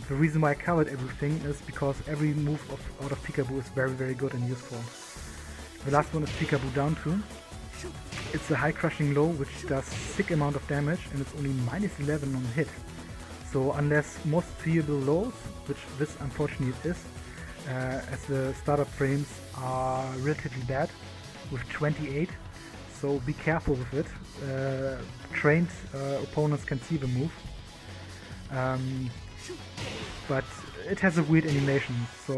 The reason why I covered everything is because every move out of Peekaboo is very, very good and useful. The last one is Peekaboo down 2. It's a high crushing low which does sick amount of damage and it's only -11 on hit. So unless most viewable lows, which this unfortunately is, as the startup frames are relatively bad with 28, so be careful with it. Trained opponents can see the move, but it has a weird animation, so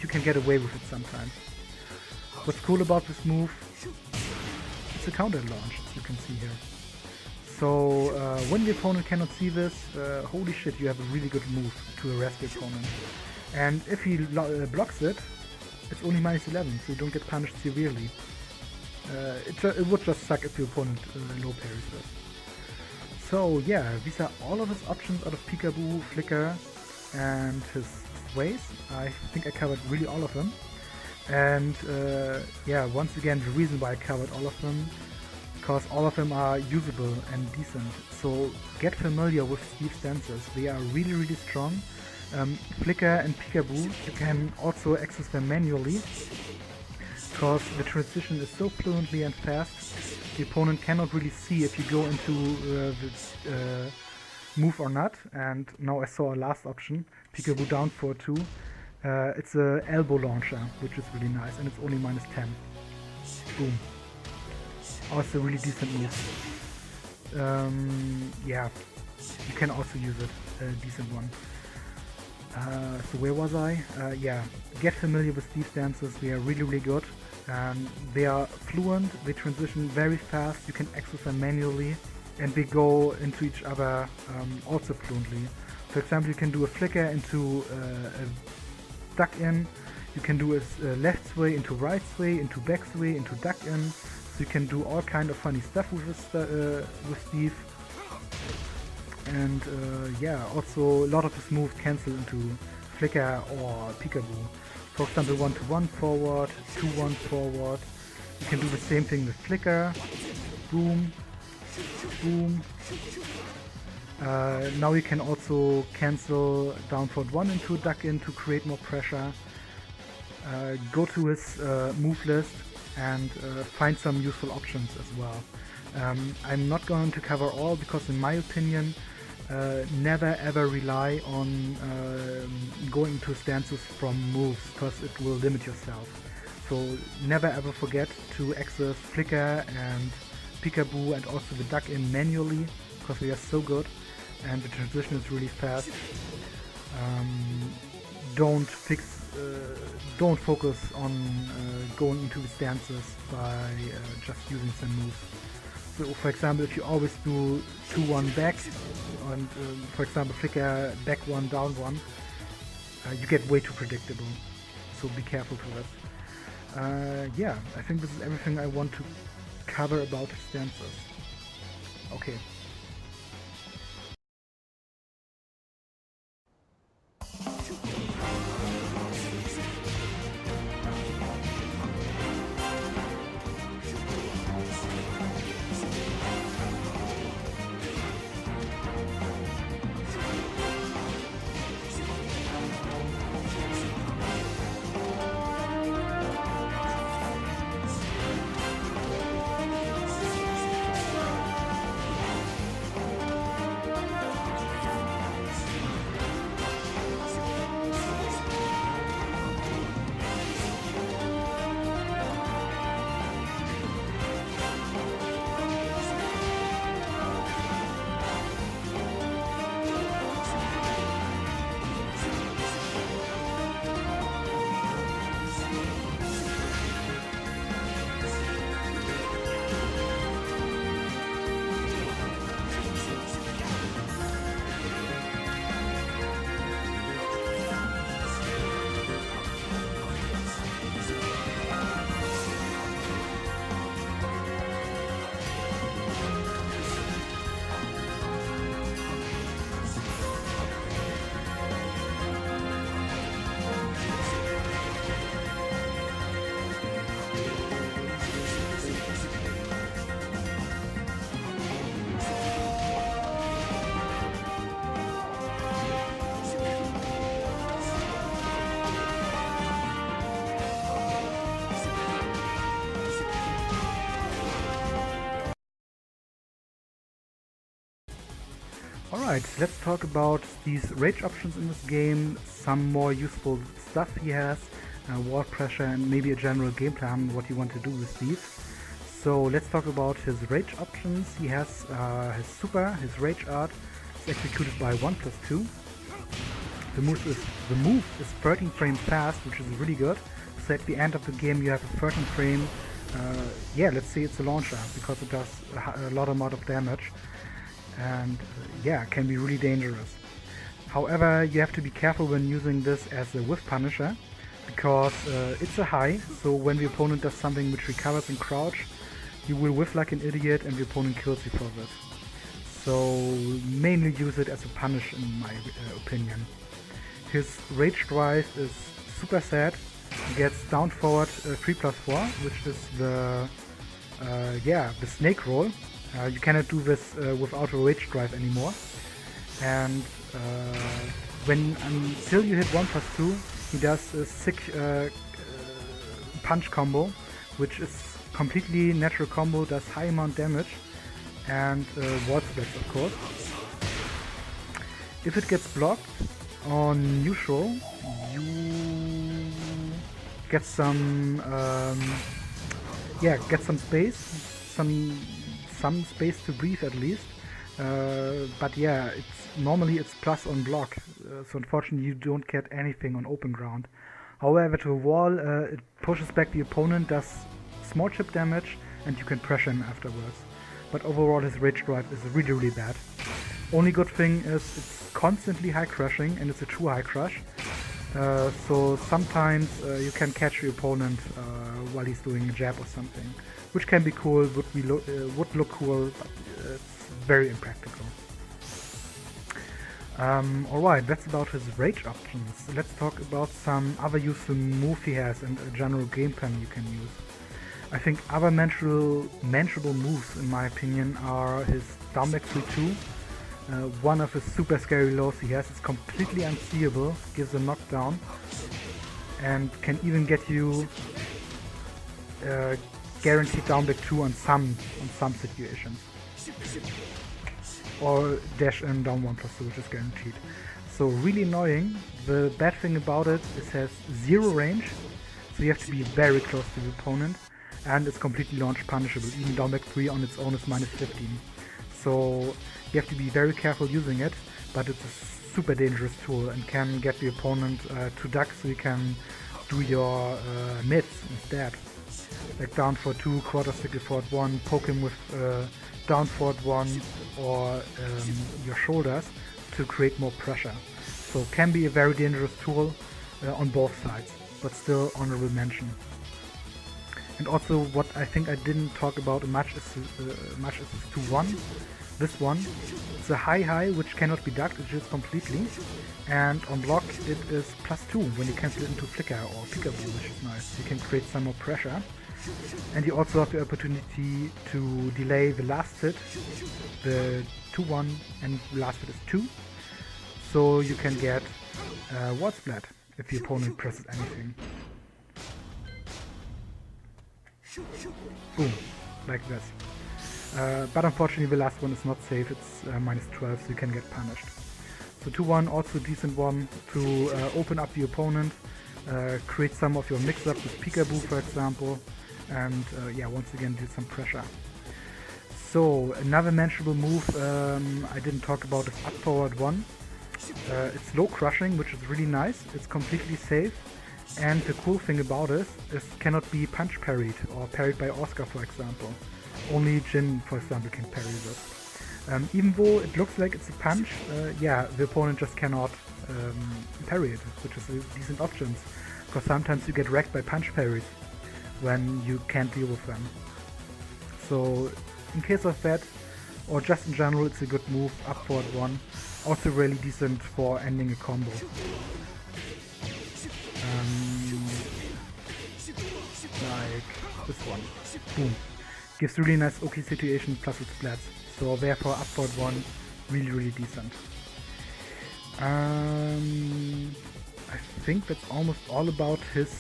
you can get away with it sometimes. What's cool about this move, it's a counter launch, as you can see here. So when the opponent cannot see this, holy shit, you have a really good move to arrest the opponent. And if he blocks it, it's only -11, so you don't get punished severely. It would just suck if the opponent low parries this. So yeah, these are all of his options out of Peekaboo, Flicker, and his ways. I think I covered really all of them. And yeah, once again, the reason why I covered all of them, because all of them are usable and decent. So get familiar with Steve's stances. They are really, really strong. Flicker and Peekaboo, you can also access them manually, because the transition is so fluently and fast, the opponent cannot really see if you go into the move or not. And now I saw a last option, Peekaboo down for 2. It's a elbow launcher, which is really nice, and it's only -10. Boom. Also really decent move. Yeah, you can also use it, a decent one. So where was I? Yeah, get familiar with these dances, they are really, really good. They are fluent, they transition very fast, you can access them manually, and they go into each other also fluently. For example, you can do a flicker into a duck in, you can do a left sway into right sway, into back sway, into duck in, so you can do all kind of funny stuff with Steve. And yeah, also a lot of his moves cancel into Flicker or Peekaboo. For example, 1-to-1 forward, 2-1 forward. You can do the same thing with Flicker. Boom, boom. Now you can also cancel down forward 1 into a duck in to create more pressure. Go to his move list and find some useful options as well. I'm not going to cover all because in my opinion, never ever rely on going to stances from moves, because it will limit yourself. So never ever forget to access Flicker and Peekaboo and also the duck in manually, because they are so good and the transition is really fast. Don't focus on going into the stances by just using some moves. So for example, if you always do 2-1 back and for example Flicker back 1 down 1, you get way too predictable, so be careful for this. Yeah, I think this is everything I want to cover about stances. Okay. Alright, let's talk about these rage options in this game, some more useful stuff he has, wall pressure, and maybe a general game plan, what you want to do with these. So let's talk about his rage options. He has his super, his rage art is executed by 1+2. The move is 13 frames fast, which is really good. So at the end of the game you have a 13 frame, yeah, let's say it's a launcher, because it does a lot amount of damage. And yeah, can be really dangerous. However, you have to be careful when using this as a whiff punisher, because it's a high, so when the opponent does something which recovers and crouch, you will whiff like an idiot and the opponent kills you for this. So mainly use it as a punish in my opinion. His rage drive is super sad. He gets down forward 3+4, which is the the snake roll. You cannot do this without a rage drive anymore. And until you hit 1+2, he does a sick punch combo, which is completely natural combo, does high amount damage, and wall splits, of course. If it gets blocked on neutral, you get some get some space, some space to breathe at least. But yeah, normally it's plus on block, so unfortunately you don't get anything on open ground. However, to a wall, it pushes back the opponent, does small chip damage, and you can pressure him afterwards. But overall his rage drive is really bad. Only good thing is it's constantly high crushing, and it's a true high crush. So sometimes you can catch your opponent while he's doing a jab or something, which can be cool, would look cool, but it's very impractical. Alright, that's about his rage options. Let's talk about some other useful moves he has and a general game plan you can use. I think other mentionable moves, in my opinion, are his down back 3-2. One of his super scary lows he has is completely unseeable, gives a knockdown, and can even get you guaranteed down back 2 on some situations. Or dash in down 1+2, which is guaranteed. So really annoying. The bad thing about it is it has 0 range, so you have to be very close to the opponent, and it's completely launch punishable. Even down back 3 on its own is -15. So you have to be very careful using it, but it's a super dangerous tool and can get the opponent to duck, so you can do your mids instead. Like down forward 2, quarter stickle forward 1, poke him with down forward 1 or your shoulders to create more pressure. So can be a very dangerous tool on both sides, but still honorable mention. And also what I think I didn't talk about much is this 2-1. This one, it's a high which cannot be ducked, it just completely, and on block it is +2 when you cancel it into flicker or peekaboo, which is nice. You can create some more pressure, and you also have the opportunity to delay the last hit, the 2-1, and the last hit is 2, so you can get wall splat if the opponent presses anything. Boom, like this. But unfortunately the last one is not safe, it's -12, so you can get punished. So 2-1, also a decent one to open up the opponent, create some of your mix-up with peekaboo for example, and yeah, once again do some pressure. So another mentionable move I didn't talk about is up forward 1. It's low crushing, which is really nice, it's completely safe, and the cool thing about it is it cannot be punch parried or parried by Oscar for example. Only Jin, for example, can parry this. Even though it looks like it's a punch, yeah, the opponent just cannot parry it, which is a decent option, because sometimes you get wrecked by punch parries when you can't deal with them. So in case of that, or just in general, it's a good move, up forward 1, also really decent for ending a combo. Like this one. Boom. Gives really nice OK situation plus it splats. So therefore up forward 1, really decent. I think that's almost all about his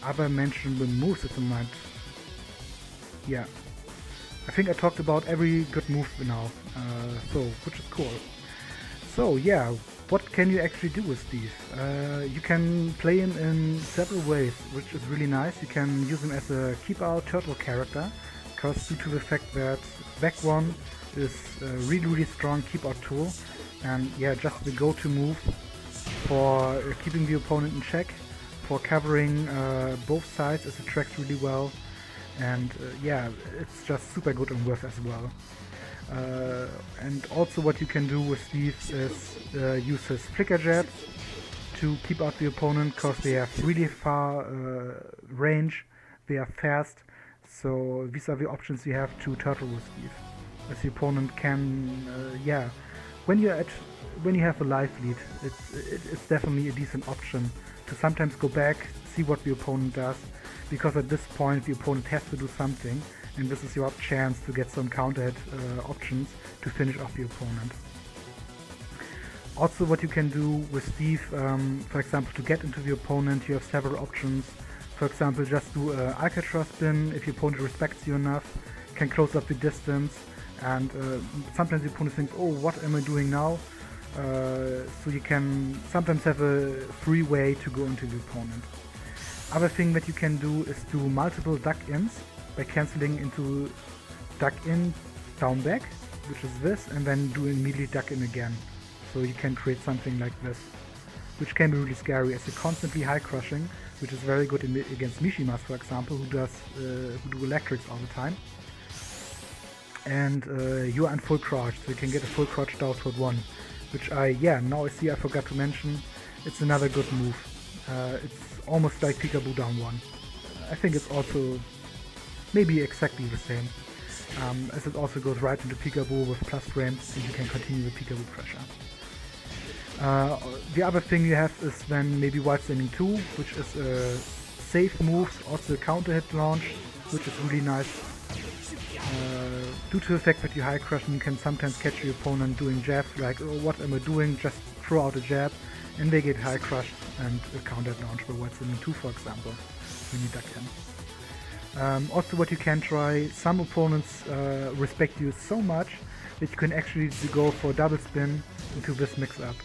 other mentionable moves at the moment. Yeah. I think I talked about every good move now, so which is cool. So yeah, what can you actually do with Steve? You can play him in several ways, which is really nice. You can use him as a keep-out turtle character, because due to the fact that back one is a really strong keep-out tool, and yeah, just the go-to move for keeping the opponent in check, for covering both sides as it tracks really well, and yeah, it's just super good on Whiff as well. And also what you can do with Steve is use his flicker jabs to keep out the opponent, because they have really far range, they are fast, so these are the options you have to turtle with Steve. As the opponent can, yeah, when you have a life lead, it's definitely a decent option to sometimes go back, see what the opponent does, because at this point the opponent has to do something, and this is your chance to get some counter hit options to finish off the opponent. Also what you can do with Steve, for example, to get into the opponent, you have several options. For example, just do an Alcatraz spin if your opponent respects you enough, can close up the distance, and sometimes the opponent thinks, oh, what am I doing now? So you can sometimes have a free way to go into the opponent. Other thing that you can do is do multiple duck-ins by cancelling into duck-in, down-back, which is this, and then do immediately duck-in again. So you can create something like this, which can be really scary as you're constantly high crushing, which is very good against Mishimas, for example, who do electrics all the time. And you are in full crouch, so you can get a full crouch down toward 1, which now I see I forgot to mention. It's another good move. It's almost like Peekaboo down 1. I think it's also maybe exactly the same, as it also goes right into Peekaboo with plus frames, and you can continue the Peekaboo pressure. The other thing you have is then maybe Wild Standing 2, which is a safe move, also a counter hit launch, which is really nice. Due to the fact that you high crush, you can sometimes catch your opponent doing jabs like, oh, what am I doing, just throw out a jab, and they get high crushed and a counter launch by Wild Standing 2, for example, when you duck in. Also what you can try, some opponents respect you so much that you can actually go for a double spin into this mix-up,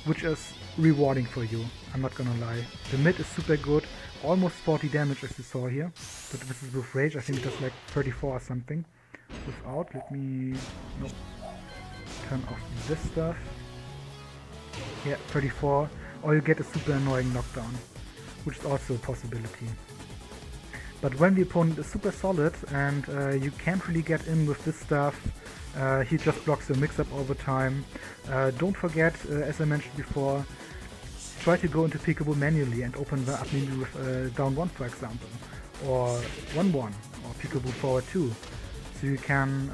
which is rewarding for you, I'm not gonna lie. The mid is super good, almost 40 damage as you saw here, but this is with rage, I think it does like 34 or something. Without, let me turn off this stuff. Yeah, 34, or you get a super annoying knockdown, which is also a possibility. But when the opponent is super solid and you can't really get in with this stuff, he just blocks your mix-up all the time. Don't forget, as I mentioned before, try to go into Peekaboo manually and open the up maybe with down 1, for example, or 1-1, or Peekaboo forward 2. So you can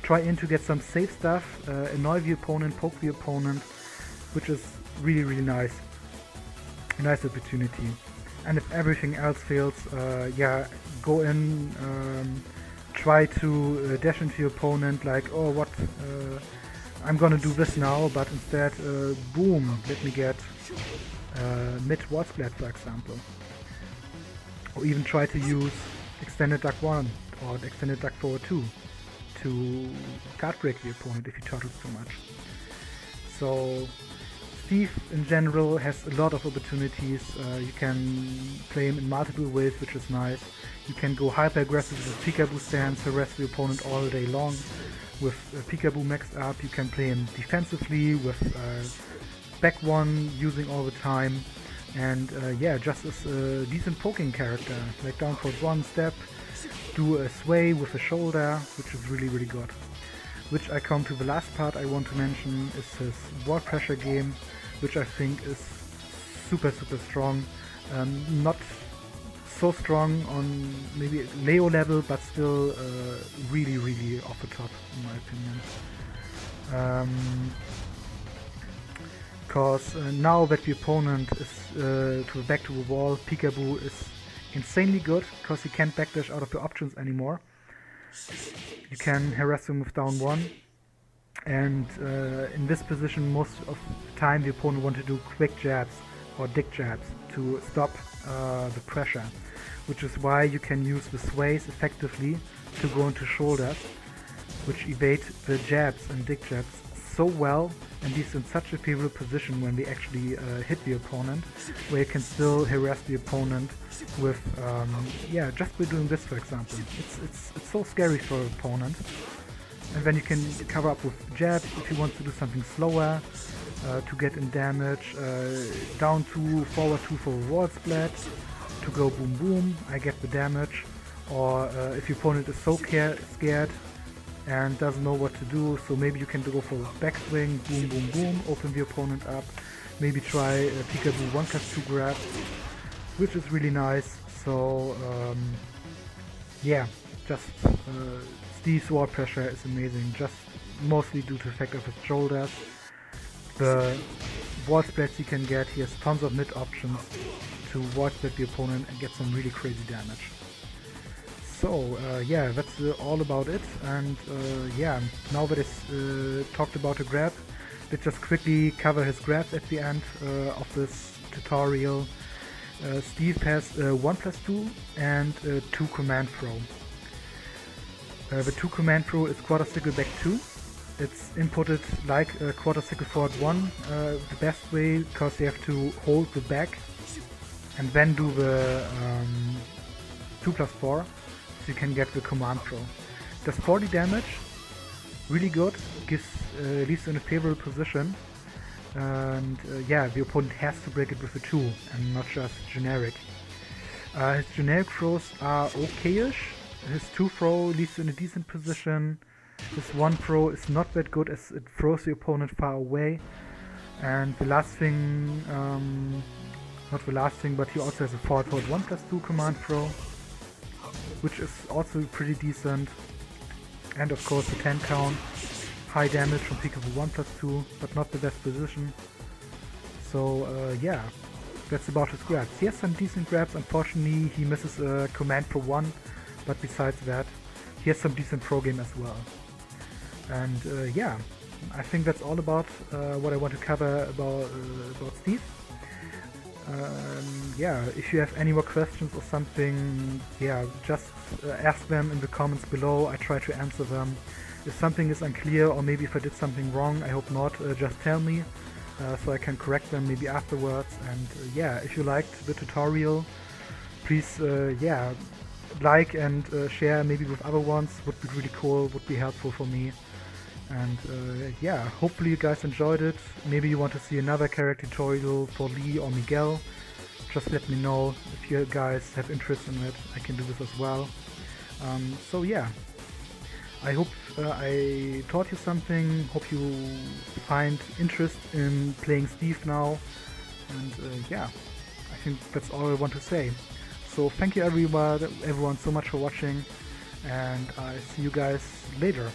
try in to get some safe stuff, annoy the opponent, poke the opponent, which is really nice. A nice opportunity. And if everything else fails, go in, try to dash into your opponent like, oh, what, I'm gonna do this now, but instead, boom, let me get mid wall splat, for example. Or even try to use extended duck 1 or extended duck forward 2 to card break the opponent if he turtles too much. So Steve in general has a lot of opportunities. You can play him in multiple ways, which is nice. You can go hyper aggressive with Peekaboo stance, harass the opponent all day long. With Peekaboo maxed up, you can play him defensively with back 1 using all the time. And just as a decent poking character, like down for 1 step, do a sway with a shoulder, which is really good. Which I come to the last part I want to mention is his wall pressure game, which I think is super strong. Not so strong on maybe Leo level, but still really off the top in my opinion. Because now that the opponent is back to the wall, Peekaboo is insanely good, because he can't backdash out of the options anymore. You can harass him with down 1, and in this position most of the time the opponent wants to do quick jabs or dick jabs to stop the pressure, which is why you can use the sways effectively to go into shoulders, which evade the jabs and dick jabs so well, and he's in such a favorable position when they actually hit the opponent, where you can still harass the opponent with, yeah, just by doing this, for example. It's so scary for an opponent. And then you can cover up with jabs if you want to do something slower, to get in damage, down 2, forward 2 for a wall splat, to go boom boom, I get the damage, or if your opponent is so scared and doesn't know what to do, so maybe you can go for backswing, boom boom boom, open the opponent up, maybe try peekaboo 1+2 grab, which is really nice. So yeah, just Steve's wall pressure is amazing, just mostly due to the fact of his shoulders. The wall splats he can get, he has tons of mid options to wall splat the opponent and get some really crazy damage. So yeah, that's all about it, and yeah, now that it's talked about the grab, let's just quickly cover his grabs at the end of this tutorial. Steve has 1+2 and 2 command throw. The 2 command throw is quarter circle back 2. It's inputted like quarter circle forward 1, the best way, because you have to hold the back and then do the 2+4, so you can get the command throw. Does 40 damage, really good, leaves you in a favorable position, and yeah, the opponent has to break it with a 2 and not just generic. His generic throws are okayish. His 2 throw leaves you in a decent position. His 1 throw is not that good as it throws the opponent far away. And the last thing, not the last thing, but he also has a forward 1+2 command throw, which is also pretty decent. And of course the 10 count, high damage from peekaboo 1+2, but not the best position. So yeah, that's about his grabs. He has some decent grabs, unfortunately he misses a command for 1, but besides that, he has some decent pro game as well. And yeah, I think that's all about what I want to cover about Steve. Yeah, if you have any more questions or something, yeah, just ask them in the comments below. I try to answer them. If something is unclear, or maybe if I did something wrong, I hope not, just tell me so I can correct them maybe afterwards. And yeah, if you liked the tutorial, please yeah, like and share maybe with other ones, would be really cool, would be helpful for me. And yeah, hopefully you guys enjoyed it. Maybe you want to see another character tutorial for Lee or Miguel. Just let me know if you guys have interest in it. I can do this as well. So yeah, I hope I taught you something. Hope you find interest in playing Steve now. And yeah, I think that's all I want to say. So thank you everyone so much for watching, and I see you guys later.